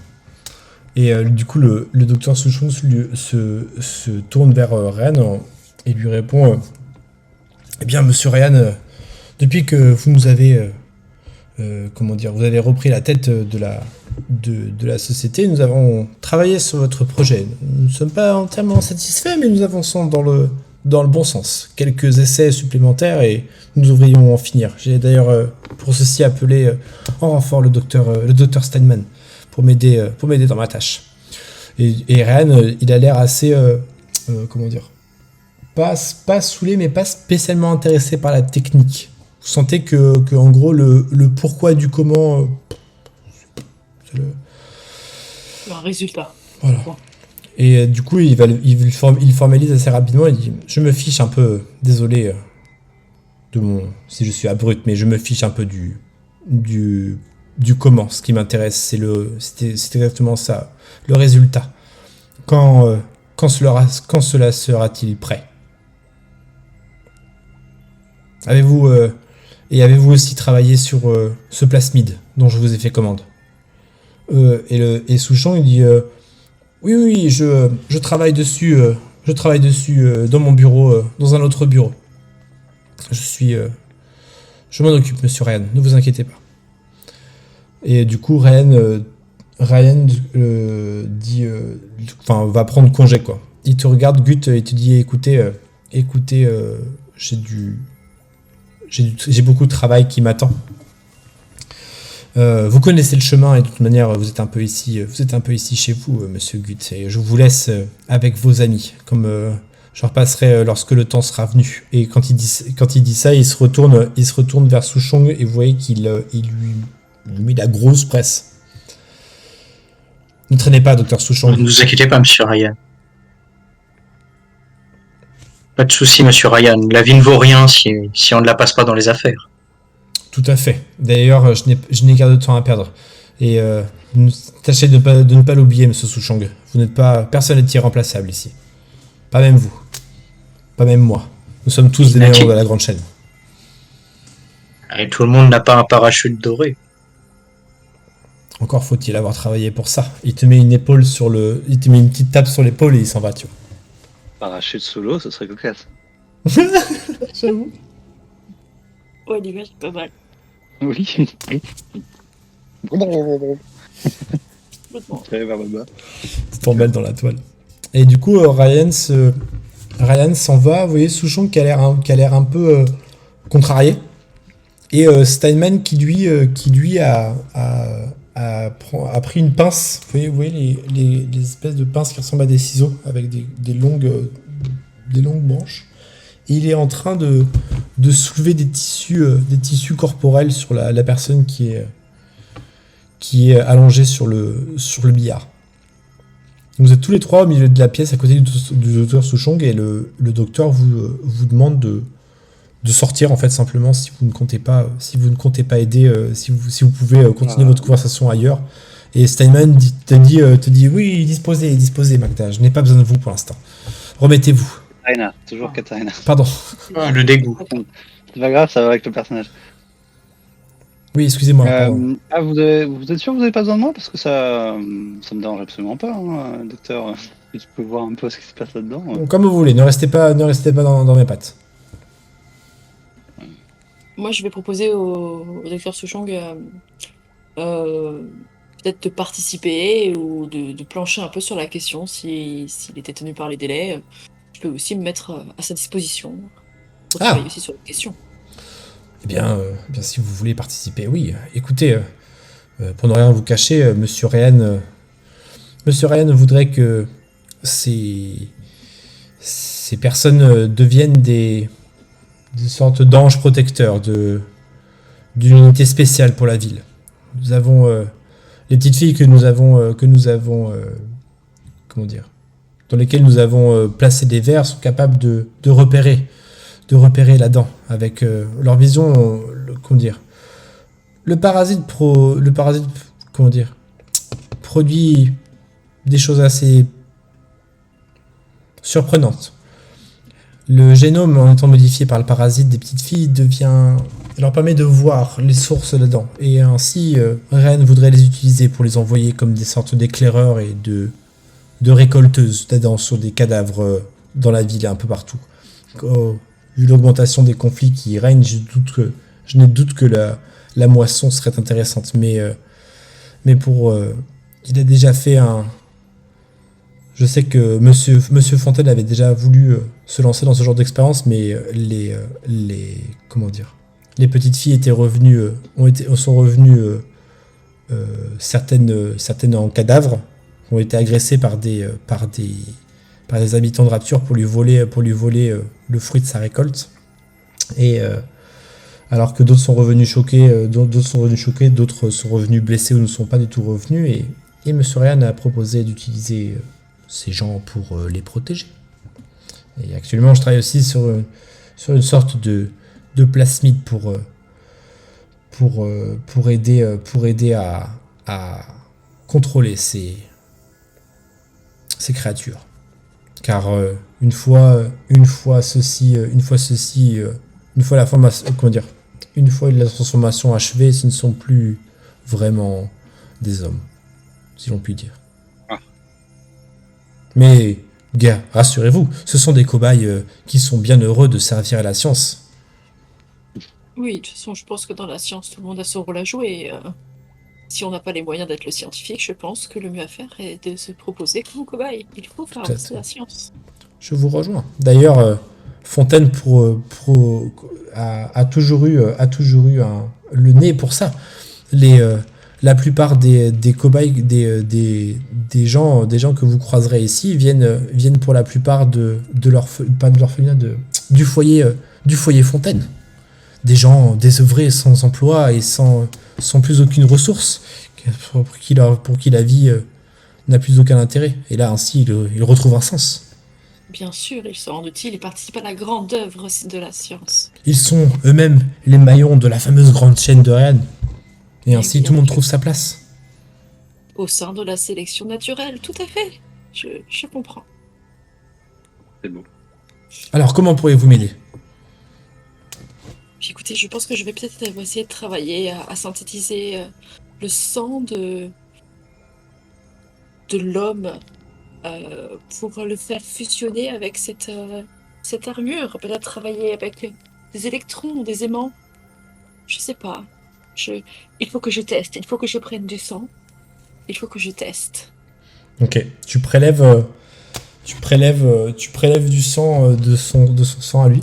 Et du coup, le docteur Souchong se tourne vers Ryan et lui répond eh bien, monsieur Ryan, depuis que vous nous avez vous avez repris la tête de la société, nous avons travaillé sur votre projet. Nous ne sommes pas entièrement satisfaits, mais nous avançons dans le bon sens. Quelques essais supplémentaires et nous devrions en finir. J'ai d'ailleurs pour ceci appelé en renfort le docteur Steinman pour m'aider dans ma tâche. Et Ryan, il a l'air assez pas saoulé, mais pas spécialement intéressé par la technique. Vous sentez que en gros le pourquoi du comment c'est un résultat. Voilà. Et du coup il formalise assez rapidement. Il dit je me fiche un peu, désolé si je suis abrupt, mais je me fiche un peu du comment. Ce qui m'intéresse c'est exactement ça, le résultat. Quand cela sera-t-il prêt? Avez-vous aussi travaillé sur ce plasmide dont je vous ai fait commande? Et Souchong il dit oui, je travaille dessus dans mon bureau, dans un autre bureau. Je m'en occupe, monsieur Ryan, ne vous inquiétez pas. Et du coup Ryan va prendre congé quoi. Il te regarde Gut et te dit écoutez, j'ai beaucoup de travail qui m'attend. Vous connaissez le chemin et de toute manière vous êtes un peu ici chez vous, monsieur Gut, et je vous laisse avec vos amis, comme je repasserai lorsque le temps sera venu. Et quand il dit ça, il se retourne vers Souchong et vous voyez qu'il lui met la grosse presse. Ne traînez pas, docteur Souchong. Ne vous inquiétez pas, monsieur Ryan. Pas de souci, monsieur Ryan. La vie ne vaut rien si on ne la passe pas dans les affaires. Tout à fait. D'ailleurs, je n'ai qu'un de temps à perdre. Et tâchez de ne pas l'oublier, monsieur Souchong. Personne n'est irremplaçable ici. Pas même vous. Pas même moi. Nous sommes tous des meilleurs de la grande chaîne. Et tout le monde n'a pas un parachute doré. Encore faut-il avoir travaillé pour ça. Il te met une petite tape sur l'épaule et il s'en va, tu vois. Parachute sous l'eau, ce serait cocasse. J'avoue. Ouais, l'image est pas mal. Oui. Tu t'embelles dans la toile. Et du coup, Ryan s'en va. Vous voyez Souchong qui a l'air un peu contrarié. Et Steinman qui lui a pris une pince. Vous voyez les espèces de pinces qui ressemblent à des ciseaux avec des longues branches. Et il est en train de soulever des tissus corporels sur la personne qui est allongée sur le billard. Vous êtes tous les trois au milieu de la pièce à côté du docteur Souchong et le docteur vous demande de sortir en fait simplement si vous ne comptez pas aider, si vous pouvez continuer votre conversation ailleurs. Et Steinman te dit oui, disposez Magda, je n'ai pas besoin de vous pour l'instant. Remettez-vous. Katarina, toujours Katarina. Pardon. Le dégoût. C'est pas grave, ça va avec le personnage. Oui, excusez-moi. Vous êtes sûr que vous n'avez pas besoin de moi? Parce que ça me dérange absolument pas, hein, docteur. Je peux voir un peu ce qui se passe là-dedans. Comme vous voulez, ne restez pas dans mes pattes. Moi, je vais proposer au docteur Souchong peut-être de participer ou de plancher un peu sur la question s'il était tenu par les délais. Je peux aussi me mettre à sa disposition pour travailler aussi sur la question. Eh bien, si vous voulez participer, oui. Écoutez, pour ne rien vous cacher, monsieur Ryan Monsieur Ryan voudrait que ces personnes deviennent des sortes d'anges protecteurs d'une unité spéciale pour la ville. Nous avons les petites filles que nous avons comment dire, dans lesquelles nous avons placé des verres sont capables de repérer là-dedans avec leur vision. Comment dire, le parasite comment dire, produit des choses assez surprenantes. Le génome, en étant modifié par le parasite des petites filles, leur permet de voir les sources là-dedans. Et ainsi, Ren voudrait les utiliser pour les envoyer comme des sortes d'éclaireurs et de récolteuses là-dedans sur des cadavres dans la ville et un peu partout. Vu l'augmentation des conflits qui règnent, je n'ai doute que la moisson serait intéressante. Mais il a déjà fait Je sais que Monsieur Fontaine avait déjà voulu se lancer dans ce genre d'expérience, mais les petites filles sont revenues certaines en cadavre, ont été agressées par des habitants de Rapture pour lui voler le fruit de sa récolte. Et alors que d'autres sont revenus choqués, d'autres sont revenus blessés ou ne sont pas du tout revenus. Et Monsieur Ryan a proposé d'utiliser ces gens pour les protéger. Et actuellement, je travaille aussi sur une sorte de plasmide pour aider à contrôler ces créatures. Car une fois la transformation achevée, ce ne sont plus vraiment des hommes, si l'on peut dire. Mais, gars, rassurez-vous, ce sont des cobayes qui sont bien heureux de servir à la science. Oui, de toute façon, je pense que dans la science, tout le monde a son rôle à jouer. Si on n'a pas les moyens d'être le scientifique, je pense que le mieux à faire est de se proposer comme cobaye. Il faut faire la science. Je vous rejoins. D'ailleurs, Fontaine a toujours eu le nez pour ça. La plupart des cobayes, des gens que vous croiserez ici viennent pour la plupart du foyer Fontaine. Des gens désœuvrés, sans emploi et sans plus aucune ressource, pour qui la vie n'a plus aucun intérêt. Et là, ainsi, ils retrouvent un sens. Bien sûr, ils se rendent utiles et participent à la grande œuvre de la science. Ils sont eux-mêmes les maillons de la fameuse grande chaîne de Ryan. Et ainsi, tout le monde trouve sa place. Au sein de la sélection naturelle, tout à fait. Je comprends. C'est beau. Alors, comment pourriez-vous m'aider ? Écoutez, je pense que je vais peut-être essayer de travailler à synthétiser le sang de l'homme pour le faire fusionner avec cette armure. Peut-être travailler avec des électrons, des aimants. Je sais pas. Il faut que je teste. Il faut que je prenne du sang. Il faut que je teste. Ok. Tu prélèves du sang de son sang à lui.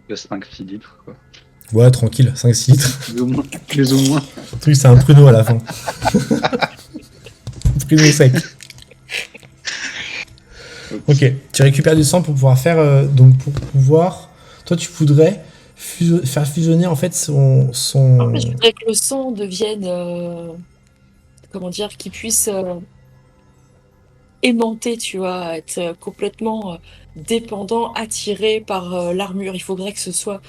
5-6 litres, quoi. Ouais, tranquille, 5-6 litres. Plus ou moins. Le truc, c'est un pruneau à la fin. Un pruneau sec. Ok, tu récupères du sang pour pouvoir faire... Toi, tu voudrais faire fusionner, en fait, son... En fait, je voudrais que le sang devienne... qu'il puisse... aimanté, tu vois, être complètement dépendant, attiré par l'armure. Il faudrait que ce soit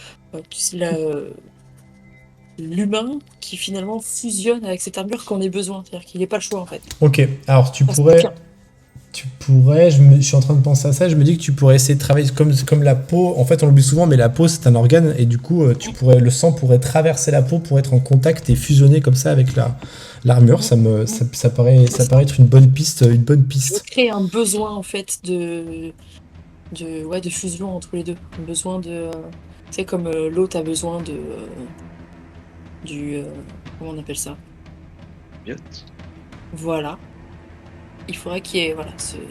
l'humain qui finalement fusionne avec cette armure qu'on ait besoin. C'est-à-dire qu'il n'ait pas le choix en fait. Ok, alors tu pourrais, je suis en train de penser à ça, je me dis que tu pourrais essayer de travailler comme la peau. En fait, on l'oublie souvent, mais la peau c'est un organe et du coup, le sang pourrait traverser la peau pour être en contact et fusionner comme ça avec l'armure. Ça paraît être une bonne piste. Je crée un besoin en fait de fusion entre les deux. Un besoin de, tu sais, comme l'autre a besoin comment on appelle ça? Biote. Voilà. Il faudrait qu'il y ait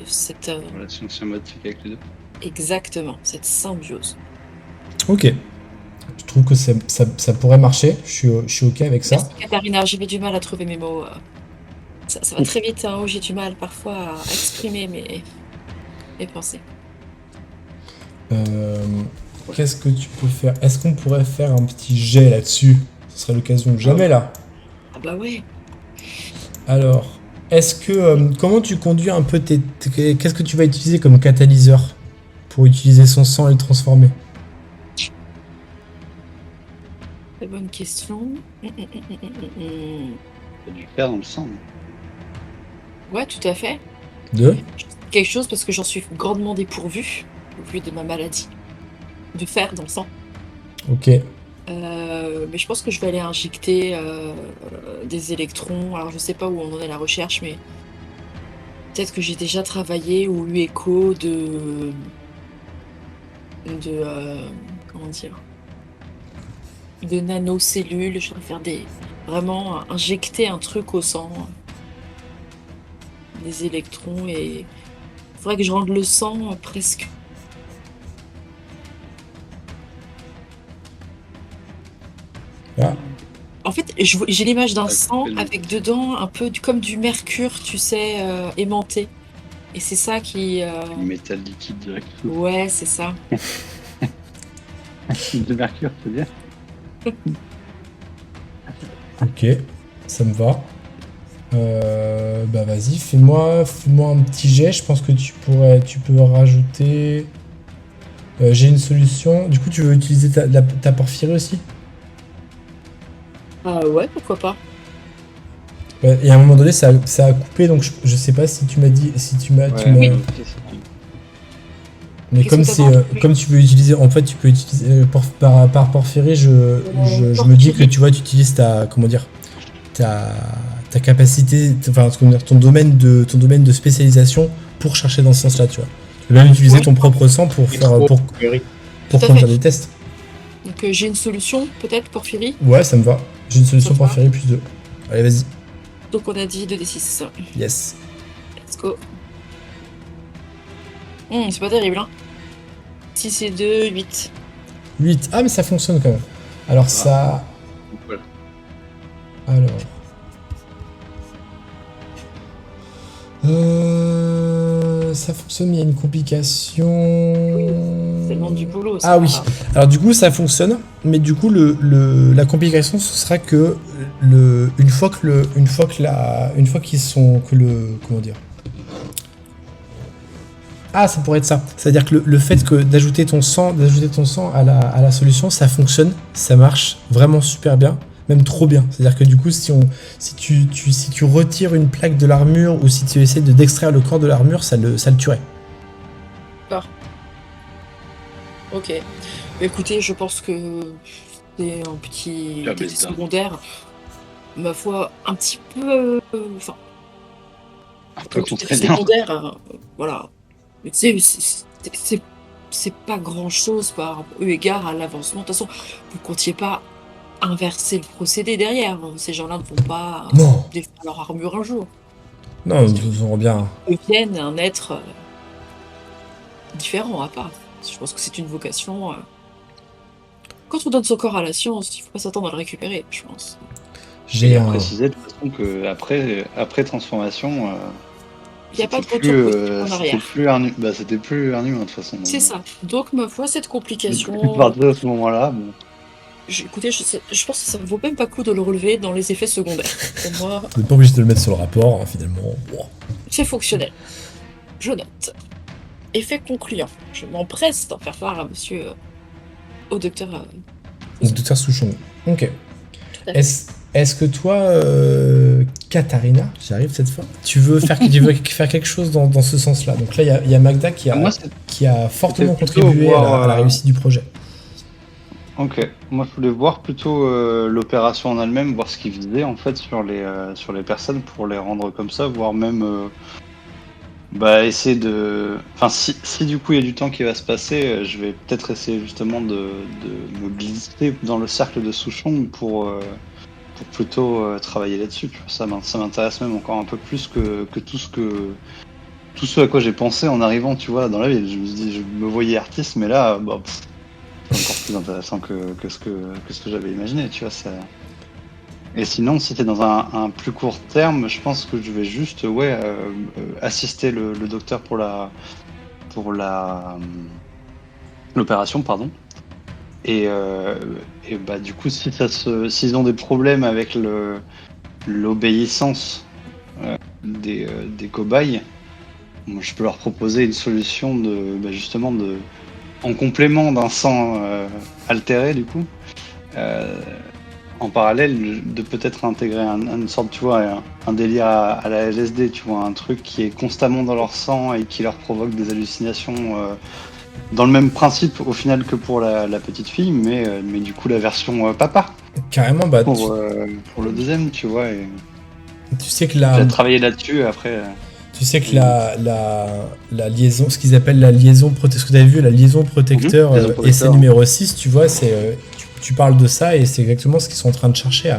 cette relation symbiotique avec les deux. Exactement, cette symbiose. Ok. Je trouve que ça pourrait marcher. Je suis ok avec ça. Merci Katharina, j'avais du mal à trouver mes mots. Ça va très vite, hein, j'ai du mal parfois à exprimer mes pensées. Qu'est-ce que tu peux faire? Est-ce qu'on pourrait faire un petit jet là-dessus? Ce serait l'occasion jamais là. Ah bah ouais. Alors, est-ce que comment tu conduis un peu qu'est-ce que tu vas utiliser comme catalyseur pour utiliser son sang et le transformer? Très bonne question. Il y a du fer dans le sang. Ouais, tout à fait. Quelque chose parce que j'en suis grandement dépourvue au vu de ma maladie. Du fer dans le sang. Ok. Mais je pense que je vais aller injecter des électrons. Alors je sais pas où on en est la recherche, mais peut-être que j'ai déjà travaillé ou eu écho de comment dire, de nanocellules. Je vais faire vraiment injecter un truc au sang, des électrons, et il faudrait que je rende le sang presque. Ah. En fait, j'ai l'image d'un sang avec dedans un peu comme du mercure, tu sais, aimanté. Et c'est ça qui... Du métal liquide direct. Ouais, c'est ça. Du mercure, c'est bien. Ok, ça me va. Bah vas-y, fais-moi un petit jet. Je pense que tu peux rajouter... j'ai une solution. Du coup, tu veux utiliser ta porphyrie aussi? Ouais, pourquoi pas. Et à un moment donné, ça a coupé, donc je sais pas si tu m'as dit... Oui. Mais comme tu peux utiliser... En fait, tu peux utiliser... par porphyrie, je me dis que tu vois, tu utilises ta capacité... Enfin, ton domaine de spécialisation pour chercher dans ce sens-là, tu vois. Tu peux même utiliser ton propre sang pour conduire des tests. Donc j'ai une solution, peut-être, porphyrie? Ouais, ça me va. J'ai une solution porphyrie plus 2. Allez, vas-y. Donc on a dit 2d6. Yes. Let's go. C'est pas terrible, hein. 6 et 2, 8. 8. Ah, mais ça fonctionne quand même. Alors ça... Voilà. Alors... ça fonctionne, mais il y a une complication... C'est le monde du boulot, ça. Ah oui. Alors du coup, ça fonctionne, mais du coup, la complication, ce sera que une fois qu'ils sont... Comment dire? Ah, ça pourrait être ça. C'est-à-dire que le fait d'ajouter ton sang à la solution, ça fonctionne, ça marche vraiment super bien, même trop bien. C'est-à-dire que du coup, si tu retires une plaque de l'armure ou si tu essaies d'extraire le corps de l'armure, ça le tuerait. D'accord. Ok. Écoutez, je pense que c'est un petit effet secondaire, ma foi, un petit peu... Enfin... un peu secondaire, voilà. Mais tu sais, c'est pas grand-chose par égard à l'avancement. De toute façon, vous comptiez pas inverser le procédé derrière. Ces gens-là ne vont pas défaire leur armure un jour. Non, ils auront bien... Ils deviennent un être différent à part. Je pense que c'est une vocation... Quand on donne son corps à la science, il faut pas s'attendre à le récupérer, je pense. J'ai précisé de toute façon que après transformation... il n'y a pas de retour en arrière. C'était plus un humain de toute façon. C'est ça. Donc, ma foi, cette complication... À ce moment-là, bon... Écoutez, je pense que ça ne vaut même pas le coup de le relever dans les effets secondaires. Pour moi... Vous n'êtes pas obligé de le mettre sur le rapport, hein, finalement. Wow. C'est fonctionnel. Je note. Effet concluant. Je m'empresse d'en faire part à monsieur... au docteur... Au docteur Souchon. Ok. Est-ce que toi, Katharina, j'arrive cette fois, tu veux faire quelque chose dans ce sens-là? Donc là, il y a Magda qui a fortement contribué à la réussite du projet. Ok. Moi, je voulais voir plutôt l'opération en elle-même, voir ce qu'ils faisaient en fait sur les personnes pour les rendre comme ça, voire même essayer de... Enfin, si du coup il y a du temps qui va se passer, je vais peut-être essayer justement de me glisser dans le cercle de Souchon pour plutôt travailler là-dessus. Ça m'intéresse même encore un peu plus que tout ce à quoi j'ai pensé en arrivant, tu vois, dans la ville. Je me dis, je me voyais artiste, mais là, c'est encore plus intéressant que ce que j'avais imaginé, tu vois. Et sinon, si t'es dans un plus court terme, je pense que je vais juste assister le docteur pour l'opération, pardon. Et bah du coup, s'ils ont des problèmes avec l'obéissance des cobayes, je peux leur proposer une solution justement en complément d'un sang altéré du coup. En parallèle, de peut-être intégrer une sorte, tu vois, un délire à la LSD, tu vois, un truc qui est constamment dans leur sang et qui leur provoque des hallucinations dans le même principe au final que pour la petite fille, mais du coup la version papa. Carrément, bah. Pour le deuxième, tu vois. Et tu sais que j'ai travaillé là-dessus après. Tu sais que la liaison, ce qu'ils appellent la liaison protecteur, ce que tu as vu, la liaison protecteur essai numéro 6, tu vois, c'est. Tu parles de ça et c'est exactement ce qu'ils sont en train de chercher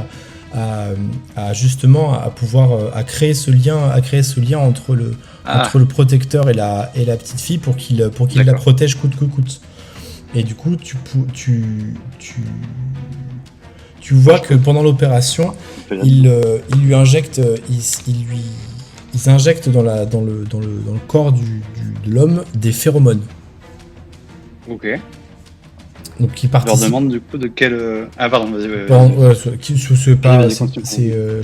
à justement à pouvoir à créer ce lien entre le protecteur et la petite fille pour qu'il la protège coûte que coûte. Et du coup tu vois que pendant l'opération ils lui injectent ils injectent dans le corps de l'homme des phéromones. Ok. Donc qui participe. Je leur demande du coup de quel. Ah pardon, vas-y. Je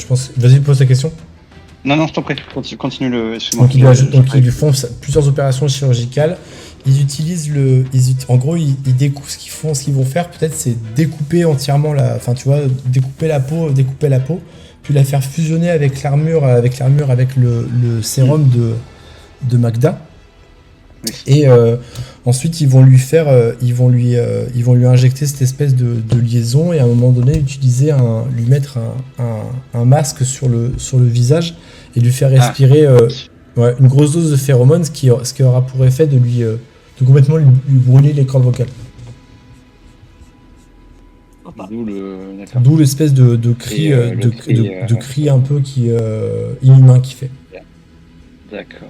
pense. Vas-y, pose ta question. Non, je t'en prie. Continue le. Donc ils lui font plusieurs opérations chirurgicales. Ils utilisent en gros, ils découpent ce qu'ils vont faire. Peut-être c'est découper entièrement découper la peau, puis la faire fusionner avec l'armure, avec le sérum de Magda. Oui. Et ensuite ils vont lui injecter cette espèce de liaison et à un moment donné lui mettre un masque sur le visage et lui faire respirer une grosse dose de phéromones, ce qui aura pour effet de complètement lui brûler les cordes vocales. D'où l'espèce de cri cri un peu inhumain qu'il fait. D'accord.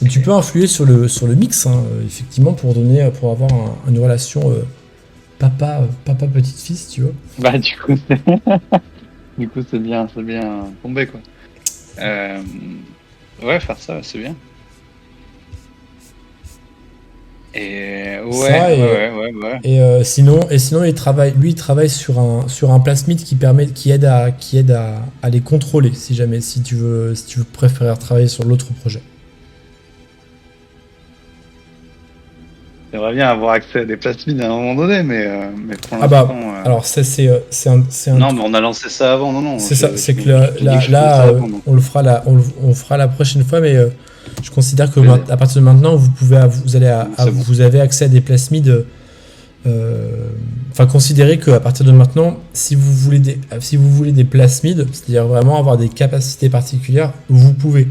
Et tu peux influer sur le mix, effectivement, pour avoir une relation papa petite fille, si tu veux. Bah du coup c'est bien tombé quoi. Ouais, faire ça c'est bien. Et et sinon il travaille sur un plasmide qui aide à les contrôler si tu veux préférer travailler sur l'autre projet. J'aimerais bien avoir accès à des plasmides à un moment donné, mais pour l'instant... Ah bah, alors ça c'est un... Non, mais on a lancé ça avant, non. C'est ça, c'est que là on le fera la prochaine fois, mais je considère que à partir de maintenant, vous avez accès à des plasmides. Considérez qu'à partir de maintenant, si vous voulez des plasmides, c'est-à-dire vraiment avoir des capacités particulières, vous pouvez.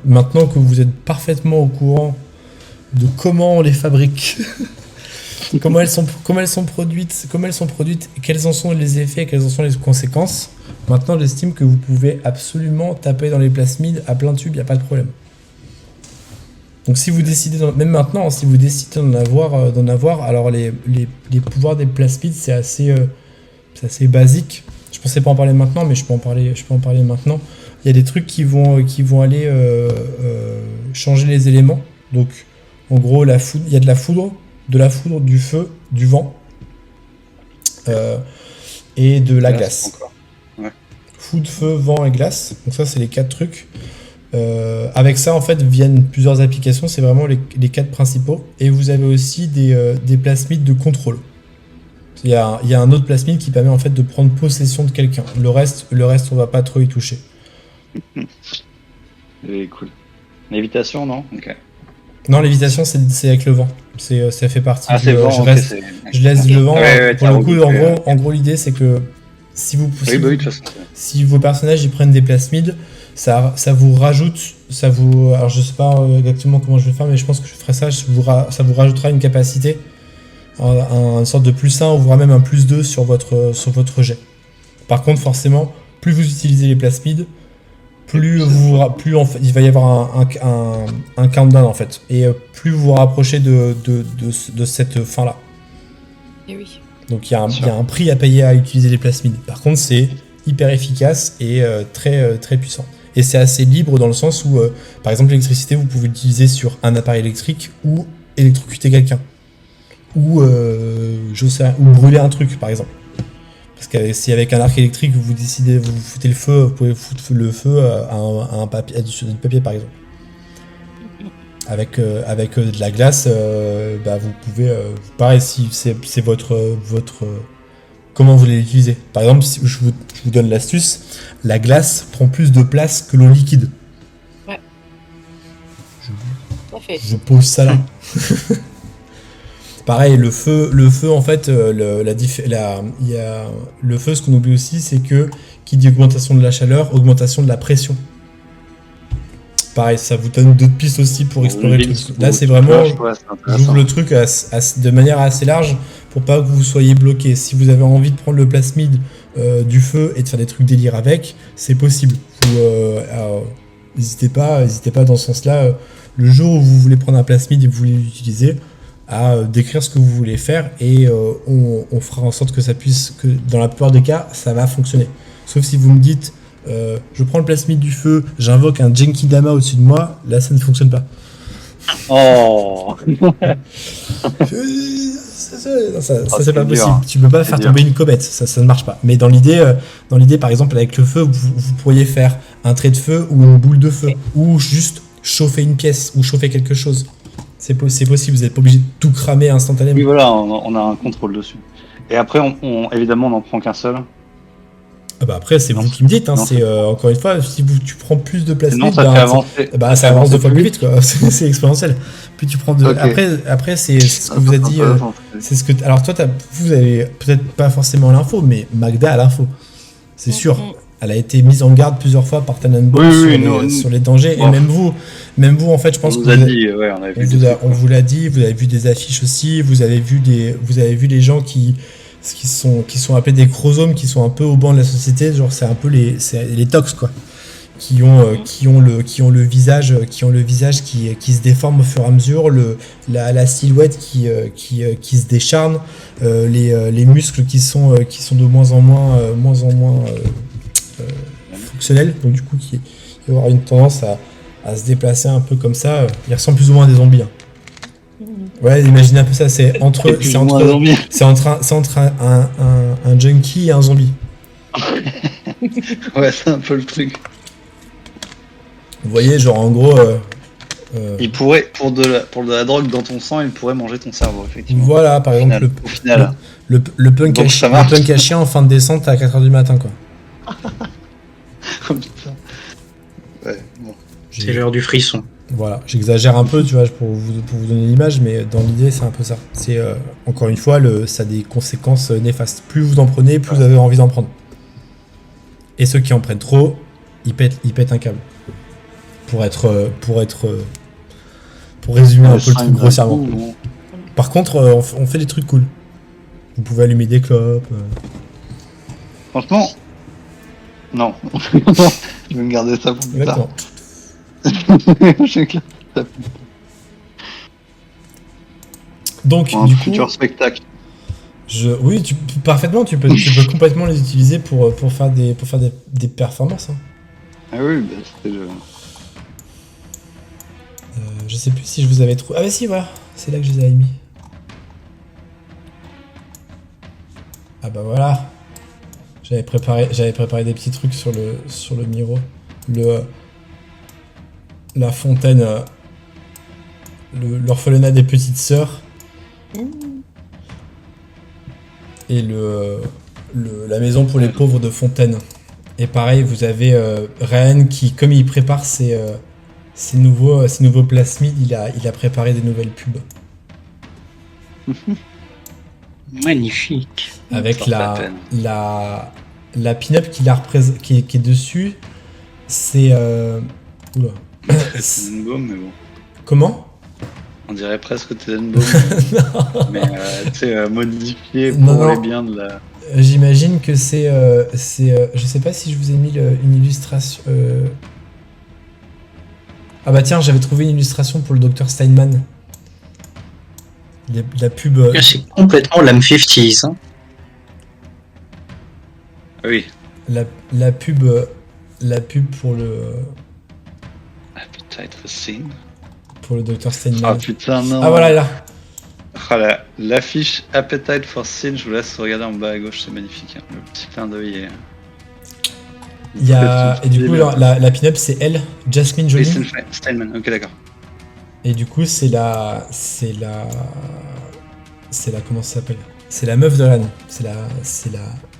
Maintenant que vous êtes parfaitement au courant de comment on les fabrique, comment elles sont produites, quels en sont les effets, quelles en sont les conséquences. Maintenant, j'estime que vous pouvez absolument taper dans les plasmides à plein tube, il n'y a pas de problème. Donc si vous décidez, même maintenant, si vous décidez d'en avoir, alors les pouvoirs des plasmides, c'est assez basique. Je pensais pas en parler maintenant, mais je peux en parler maintenant. Il y a des trucs qui vont aller changer les éléments. Donc en gros, il y a de la foudre, du feu, du vent et de la glace. Ouais. Foudre, feu, vent et glace. Donc ça, c'est les 4 trucs. Avec ça, en fait, viennent plusieurs applications. C'est vraiment les 4 principaux. Et vous avez aussi des plasmides de contrôle. Il y a un autre plasmide qui permet en fait de prendre possession de quelqu'un. Le reste, on va pas trop y toucher. Cool. Lévitation, non? Ok. Non, lévitation, c'est avec le vent. Ça fait partie du vent. Je laisse le vent. Pour le coup, en gros, l'idée, c'est que si vos personnages ils prennent des plasmides, ça vous rajoute. Alors, je sais pas exactement comment je vais faire, mais je pense que je ferai ça. Ça vous rajoutera une capacité, une sorte de plus 1, ou voire même un plus 2 sur votre jet. Par contre, forcément, plus vous utilisez les plasmides, plus en fait, il va y avoir un countdown en fait, et plus vous vous rapprochez de cette fin là. Et oui. Donc il y a un prix à payer à utiliser les plasmides. Par contre, c'est hyper efficace et très, très puissant. Et c'est assez libre dans le sens où, par exemple, l'électricité, vous pouvez l'utiliser sur un appareil électrique ou électrocuter quelqu'un. Ou, ou brûler un truc, par exemple. Parce que si avec un arc électrique, vous décidez, vous foutez le feu, vous pouvez foutre le feu à un papier, à du papier, par exemple. Avec de la glace, vous pouvez... pareil, si c'est votre comment vous voulez l'utiliser. Par exemple, si je vous donne l'astuce, la glace prend plus de place que l'eau liquide. Ouais. Je pose ça là. Pareil, le feu en fait, le feu, ce qu'on oublie aussi, c'est que qui dit augmentation de la chaleur, augmentation de la pression. Pareil, ça vous donne d'autres pistes aussi pour explorer le truc. Là, c'est vraiment, j'ouvre le truc de manière assez large pour pas que vous soyez bloqué. Si vous avez envie de prendre le plasmide du feu et de faire des trucs délire avec, c'est possible. N'hésitez pas dans ce sens-là. Le jour où vous voulez prendre un plasmide et que vous voulez l'utiliser, à décrire ce que vous voulez faire et on fera en sorte que ça puisse, que dans la plupart des cas, ça va fonctionner. Sauf si vous me dites je prends le plasmide du feu, j'invoque un Genkidama au-dessus de moi, là ça ne fonctionne pas. Oh ça c'est pas possible. Tu peux pas faire tomber une comète, ça ne marche pas. Mais dans l'idée, par exemple, avec le feu, vous pourriez faire un trait de feu ou une boule de feu, ou juste chauffer une pièce, ou chauffer quelque chose. C'est possible, vous n'êtes pas obligé de tout cramer instantanément. Oui, voilà, on a un contrôle dessus. Et après, évidemment, on n'en prend qu'un seul. Après, c'est vous qui me dites, c'est encore une fois, si tu prends plus de plasmide, ça avance 2 fois plus vite, quoi. C'est exponentiel. Plus tu prends Après, c'est ce que vous a dit. C'est ce que. Alors toi, vous avez peut-être pas forcément l'info, mais Magda a l'info. C'est sûr. Elle a été mise en garde plusieurs fois par Tannenbaum sur les dangers. Bon. Et même vous, en fait, je pense on vous l'a dit. Vous avez vu des affiches aussi. Vous avez vu les gens qui sont appelés des chromosomes, qui sont un peu au banc de la société. Genre, c'est un peu les tox, quoi. Qui ont le visage qui se déforme au fur et à mesure, la silhouette qui se décharne, les muscles qui sont de moins en moins fonctionnels, donc du coup qui va avoir une tendance à se déplacer un peu comme ça. Ils ressemblent plus ou moins à des zombies. Ouais, imaginez un peu ça, c'est entre un junkie et un zombie. Ouais, c'est un peu le truc. Vous voyez, genre en gros... il pourrait, pour de la drogue dans ton sang, il pourrait manger ton cerveau, effectivement. Voilà, par exemple, le punk à chien en fin de descente à 4h du matin, quoi. Comme ça. Ouais, bon. C'est l'heure du frisson. Voilà, j'exagère un peu, tu vois, pour vous donner l'image, mais dans l'idée, c'est un peu ça. C'est, encore une fois, ça a des conséquences néfastes. Plus vous en prenez, plus vous avez envie d'en prendre. Et ceux qui en prennent trop, ils pètent un câble. Pour résumer un peu le truc grossièrement. Par contre, on fait des trucs cool. Vous pouvez allumer des clopes. Franchement, non. Je vais me garder ça pour plus tard. Donc, un futur spectacle. Oui, parfaitement, tu peux complètement les utiliser pour faire des performances. Hein. Ah oui, bah, c'était le... je sais plus si je vous avais trouvé. Ah bah si, voilà, c'est là que je les avais mis. Ah bah voilà. J'avais préparé des petits trucs sur le Miro. La fontaine, l'orphelinat des petites sœurs. Et la maison pour les pauvres de Fontaine. Et pareil, vous avez Ryan qui, comme il prépare ses nouveaux plasmides, il a préparé des nouvelles pubs. Magnifique. Avec la pin-up qui est dessus, c'est... Oula. Tenenbaum, mais bon. Comment ? On dirait presque Tenenbaum. Mais tu sais, modifié pour les biens de la... J'imagine que c'est je sais pas si je vous ai mis une illustration... Ah bah tiens, j'avais trouvé une illustration pour le Dr Steinman. La pub... C'est complètement l'âme 50s. Hein. Oui. la pub pour le... Appetite for Sin. Pour le Dr Steinman. Ah putain, non. Ah voilà, là. Ah, l'affiche Appetite for Sin, je vous laisse regarder en bas à gauche, c'est magnifique. Hein. Le petit clin d'œil est... Il y a... Et du coup, la pin-up, c'est elle, Jasmine Jolie. Steinman, ok, d'accord. Et du coup, c'est la... Comment ça s'appelle? C'est la meuf de Anne. C'est la...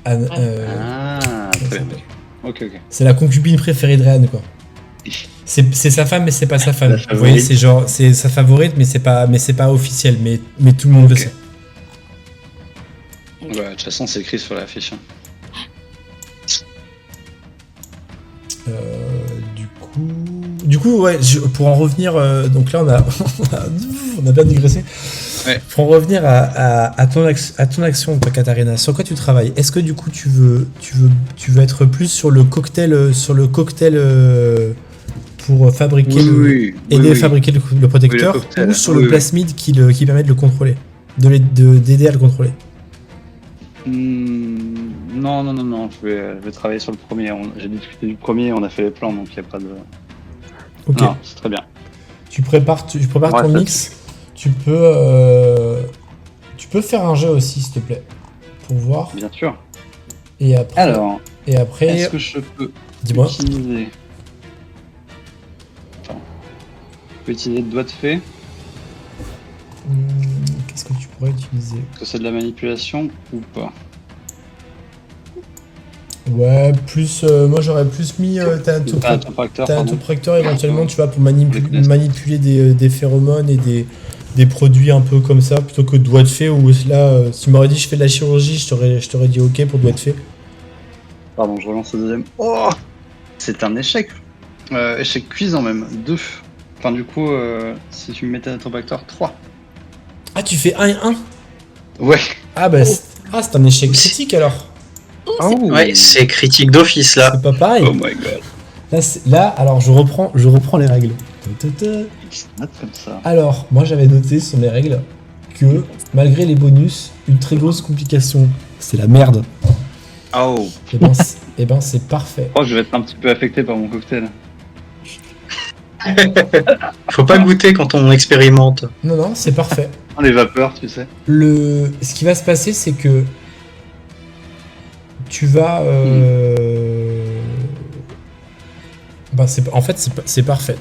Anne, très bien. Ok. C'est la concubine préférée de Anne, quoi. C'est sa femme, mais c'est pas sa femme. Vous voyez, c'est sa favorite, mais c'est pas officiel. Mais tout le monde le sait. Ouais, de toute façon, c'est écrit sur l'affiche. Hein. Du coup, ouais, pour en revenir, donc là on a bien digressé. Ouais. Pour en revenir à ton action, toi, Katharina, sur quoi tu travailles? Est-ce que du coup tu veux être plus sur le cocktail, pour fabriquer fabriquer le protecteur, ou sur le plasmide qui permet de le contrôler, d'aider à le contrôler? Non, je vais travailler sur le premier. J'ai discuté du premier, on a fait les plans, donc il n'y a pas de... Ok. Non, c'est très bien. Tu prépares ton mix. Tu peux faire un jeu aussi, s'il te plaît, pour voir. Bien sûr. Et après, est-ce que je peux utiliser... Attends. Je peux utiliser le doigt de fée. Qu'est-ce que tu pourrais utiliser? Est-ce que c'est de la manipulation ou pas? Ouais, plus moi j'aurais plus mis t'as un autoprojecteur éventuellement, tu vois, pour manipuler des phéromones et des produits un peu comme ça, plutôt que doigt de fée, où là si tu m'aurais dit je fais de la chirurgie, je t'aurais dit ok pour doigt de fée. Pardon, je relance le deuxième. Oh, c'est un échec. Échec cuisant même, 2. Enfin du coup, si tu me mettais un autoprojecteur, 3. Ah, tu fais 1 et 1? Ouais. Ah bah c'est un échec critique alors. Ouais, c'est critique d'office là. C'est pas pareil. Oh my god. Là, alors je reprends les règles. Comme ça. Alors, moi j'avais noté sur mes règles que malgré les bonus, une très grosse complication, c'est la merde. Oh. Et ben c'est parfait. Je crois que je vais être un petit peu affecté par mon cocktail. Faut pas goûter quand on expérimente. Non, c'est parfait. Les vapeurs, tu sais. Ce qui va se passer, c'est que tu vas... en fait, c'est parfait.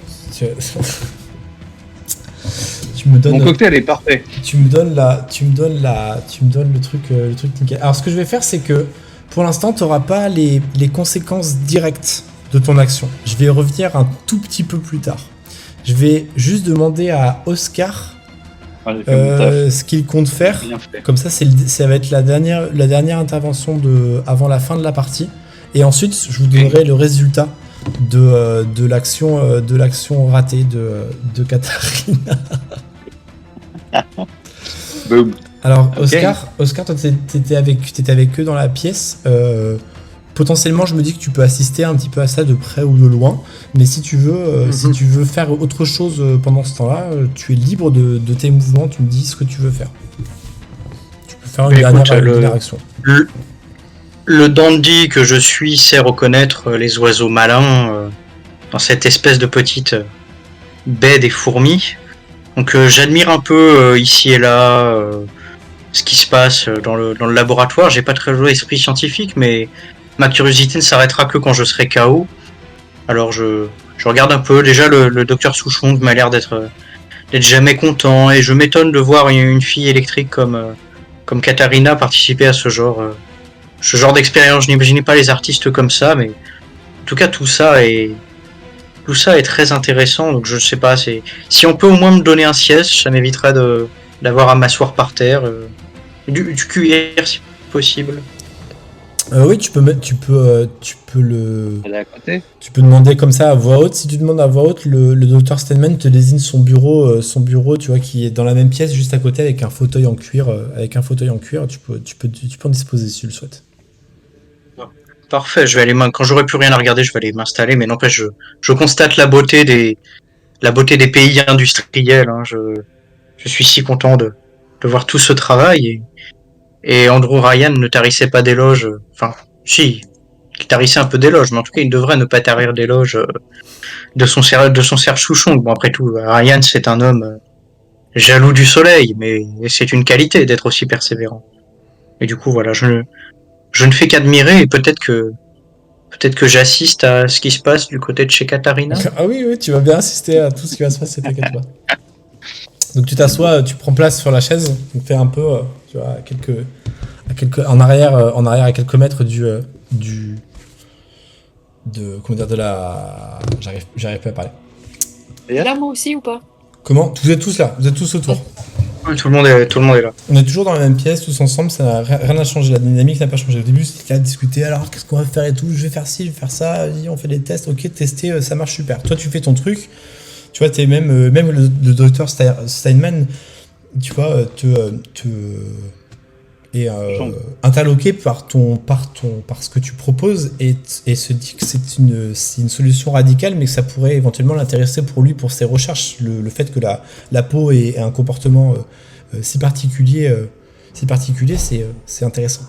Tu me donnes... Mon cocktail est parfait. Tu me donnes le truc nickel. Alors, ce que je vais faire, c'est que pour l'instant, tu n'auras pas les conséquences directes de ton action. Je vais revenir un tout petit peu plus tard. Je vais juste demander à Oscar ce qu'il compte faire. Comme ça, ça va être la dernière intervention avant la fin de la partie. Et ensuite, je vous donnerai le résultat de l'action ratée de Katharina. Boom. Alors, Oscar, toi, t'étais avec eux dans la pièce. Potentiellement, je me dis que tu peux assister un petit peu à ça de près ou de loin. Mais si tu veux faire autre chose pendant ce temps-là, tu es libre de tes mouvements. Tu me dis ce que tu veux faire. Tu peux faire une dernière action. Le dandy que je suis sait reconnaître les oiseaux malins dans cette espèce de petite baie des fourmis. Donc j'admire un peu ici et là ce qui se passe dans le laboratoire. J'ai pas très joué esprit scientifique, mais ma curiosité ne s'arrêtera que quand je serai KO. Alors je regarde un peu. Déjà le docteur Souchon m'a l'air d'être jamais content, et je m'étonne de voir une fille électrique comme Katharina participer à ce genre d'expérience. Je n'imaginais pas les artistes comme ça, mais en tout cas tout ça est très intéressant. Donc je sais pas, si on peut au moins me donner un siège, ça m'éviterait d'avoir à m'asseoir par terre, du cuir si possible. Oui, tu peux demander comme ça à voix haute. Si tu demandes à voix haute, le docteur Steinman te désigne son bureau, tu vois, qui est dans la même pièce, juste à côté, avec un fauteuil en cuir. Tu peux en disposer si tu le souhaites. Parfait. Je vais aller quand j'aurai plus rien à regarder, je vais aller m'installer. Mais n'empêche, je constate la beauté des pays industriels. Hein. Je suis si content de voir tout ce travail. Et Andrew Ryan ne tarissait pas d'éloges. Enfin, si, tarissait un peu d'éloges, mais en tout cas, il devrait ne pas tarir d'éloges de son cerf chouchon. Bon, après tout, Ryan, c'est un homme jaloux du soleil, mais c'est une qualité d'être aussi persévérant. Et du coup, voilà, je ne fais qu'admirer, et peut-être que j'assiste à ce qui se passe du côté de chez Katarina. Ah oui, tu vas bien assister à tout ce qui va se passer, t'inquiète pas. Donc tu t'assois, tu prends place sur la chaise, donc t'es un peu, tu vois, en arrière à quelques mètres de la, j'arrive pas à parler. Et là, moi aussi ou pas? Comment? Vous êtes tous là, vous êtes tous autour. Oui, tout le monde est là. On est toujours dans la même pièce, tous ensemble, rien n'a changé, la dynamique n'a pas changé. Au début, c'était à discuter, alors qu'est-ce qu'on va faire et tout, je vais faire ci, je vais faire ça, on fait des tests, ok, tester, ça marche super. Toi, tu fais ton truc, tu vois, t'es même le docteur Steinman, tu vois, est interloqué par ce que tu proposes et se dit que c'est une solution radicale, mais que ça pourrait éventuellement l'intéresser pour lui, pour ses recherches. Le fait que la peau ait un comportement si particulier, c'est intéressant.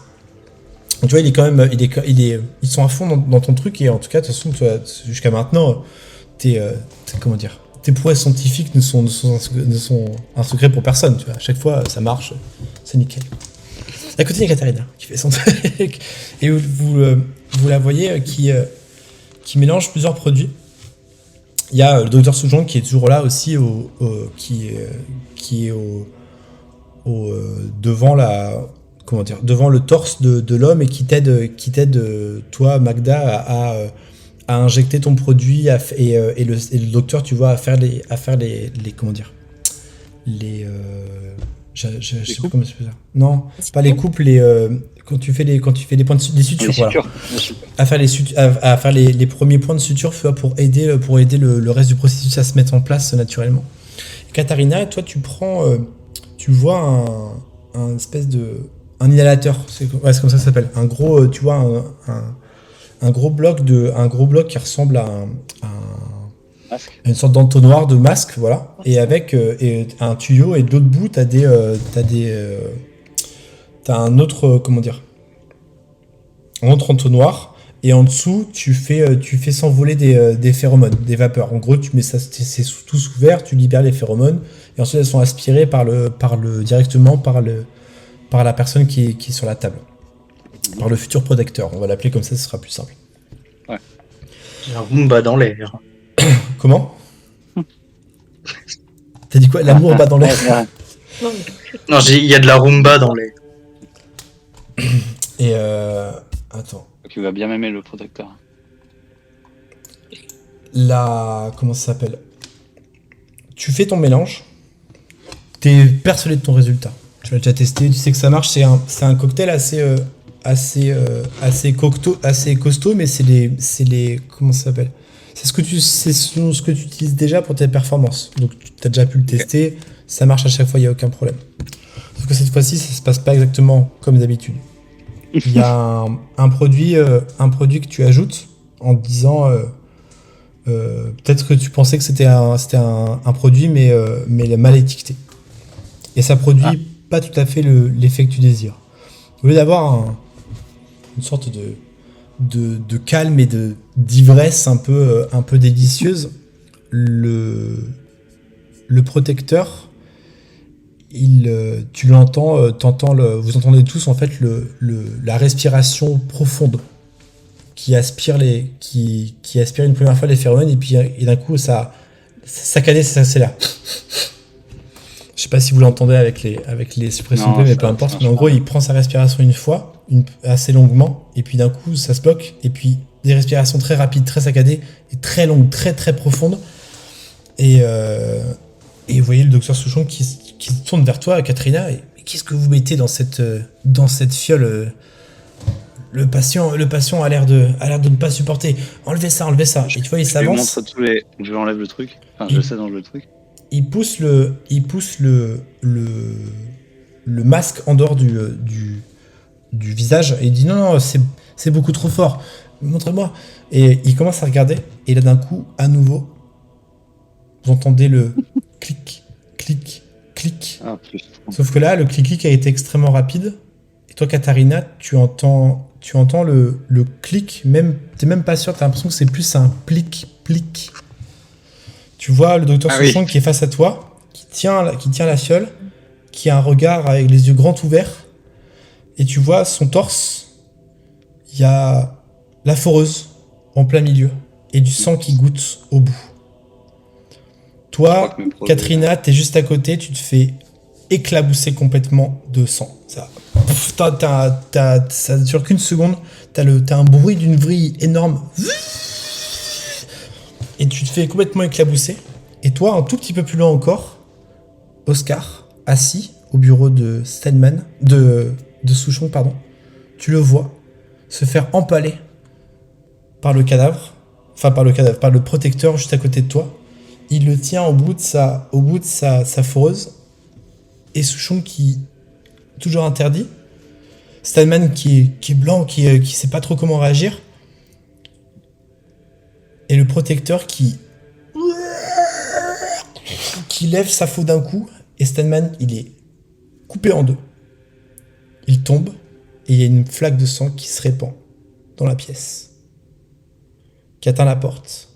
Donc, tu vois, il est quand même, ils sont à fond dans ton truc, et en tout cas, de toute façon, jusqu'à maintenant, tes prouesses scientifiques ne sont un secret pour personne. Tu vois. À chaque fois, ça marche, c'est nickel. À côté, il y a Katarina qui fait son truc. Et vous la voyez qui mélange plusieurs produits. Il y a le docteur Soujon qui est toujours là aussi, qui est devant devant le torse de l'homme, et qui t'aide, toi, Magda, à injecter ton produit, et le docteur, tu vois, à faire les comment dire, je sais pas comment c'est ça. Non, pas les coupes, quand tu fais des points des sutures, voilà. À faire les premiers points de suture, pour aider le reste du processus à se mettre en place naturellement. Katarina, toi, tu vois un espèce un inhalateur, c'est comme ça que ça s'appelle. Un gros, tu vois, un gros bloc qui ressemble à une sorte d'entonnoir de masque, voilà, et avec un tuyau, et de l'autre bout t'as un autre, comment dire, un autre entonnoir, et en dessous tu fais s'envoler des phéromones, des vapeurs. En gros, tu mets ça, c'est tout ouvert, tu libères les phéromones, et ensuite elles sont aspirées directement par la personne qui est sur la table, par le futur protecteur. On va l'appeler comme ça, ce sera plus simple. Ouais. Un Roomba dans l'air. Comment? T'as dit quoi? L'amour bat dans l'air? Non, il y a de la Roomba dans l'air. Et attends. Tu vas bien m'aimer, le protecteur. Comment ça s'appelle? Tu fais ton mélange. T'es persuadé de ton résultat. Tu l'as déjà testé, tu sais que ça marche. C'est un cocktail assez costaud, mais c'est les comment ça s'appelle? C'est ce que tu utilises déjà pour tes performances. Donc tu as déjà pu le tester, ça marche à chaque fois, il n'y a aucun problème. Sauf que cette fois-ci, ça se passe pas exactement comme d'habitude. Il y a un produit que tu ajoutes en te disant peut-être que tu pensais que c'était un produit, mais mal étiqueté. Et ça produit pas tout à fait l'effet que tu désires. Au lieu d'avoir une sorte de calme et d'ivresse un peu délicieuse, le protecteur, tu l'entends, vous entendez tous en fait la respiration profonde qui aspire une première fois les phéromones, et puis d'un coup ça saccadé, ça s'accélère. Je sais pas si vous l'entendez avec les suppressions de mais peu importe. Mais en gros, il prend sa respiration une fois, assez longuement, et puis d'un coup, ça se bloque, et puis des respirations très rapides, très saccadées, et très longues, très très profondes. Et vous voyez le docteur Souchon qui se tourne vers toi, Katarina, et qu'est-ce que vous mettez dans cette fiole? Le patient a l'air de ne pas supporter. Enlevez ça. Et tu vois, il s'avance. Je enlève le truc. Enfin, j'essaie d'enlever le truc. Il pousse le masque en dehors du visage, et il dit non, c'est beaucoup trop fort, montre-moi. Et il commence à regarder, et là d'un coup, à nouveau, vous entendez le clic. Sauf que là, le clic a été extrêmement rapide, et toi, Katarina, tu entends le clic, même, t'es même pas sûr, t'as l'impression que c'est plus un plic. Tu vois le docteur Souchon qui est face à toi, qui tient la fiole, qui a un regard avec les yeux grands ouverts, et tu vois son torse, il y a la foreuse en plein milieu, et du sang qui goutte au bout. Toi, Katrina, t'es juste à côté, tu te fais éclabousser complètement de sang. Ça dure qu'une seconde, t'as un bruit d'une vrille énorme, et tu te fais complètement éclabousser. Et toi, un tout petit peu plus loin encore, Oscar, assis au bureau de Steinman, de Souchon, pardon, tu le vois se faire empaler par le protecteur juste à côté de toi. Il le tient au bout de sa foreuse, et Souchon qui toujours interdit, Steinman qui est blanc, qui sait pas trop comment réagir, et le protecteur qui lève sa faux d'un coup, et Steinman il est coupé en deux. Il tombe, et il y a une flaque de sang qui se répand dans la pièce, qui atteint la porte,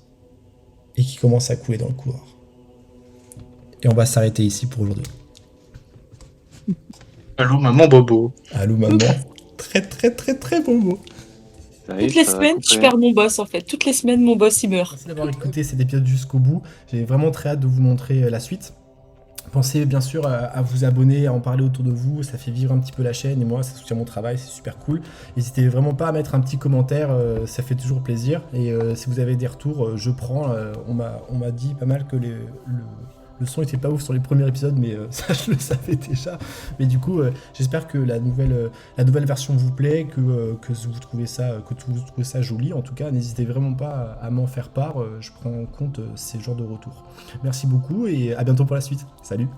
et qui commence à couler dans le couloir. Et on va s'arrêter ici pour aujourd'hui. Allô, maman Bobo. Allô, maman. Très, très, très, très bobo. Toutes les semaines, je perds mon boss, en fait. Toutes les semaines, mon boss, il meurt. Merci d'avoir écouté cet épisode jusqu'au bout. J'ai vraiment très hâte de vous montrer la suite. Pensez bien sûr à vous abonner, à en parler autour de vous, ça fait vivre un petit peu la chaîne et moi ça soutient mon travail, c'est super cool. N'hésitez vraiment pas à mettre un petit commentaire, ça fait toujours plaisir. Et si vous avez des retours, je prends. On m'a dit pas mal que le son était pas ouf sur les premiers épisodes, mais ça je le savais déjà. Mais du coup, j'espère que la nouvelle version vous plaît, que vous trouvez ça joli. En tout cas, n'hésitez vraiment pas à m'en faire part. Je prends en compte ces genres de retours. Merci beaucoup et à bientôt pour la suite. Salut.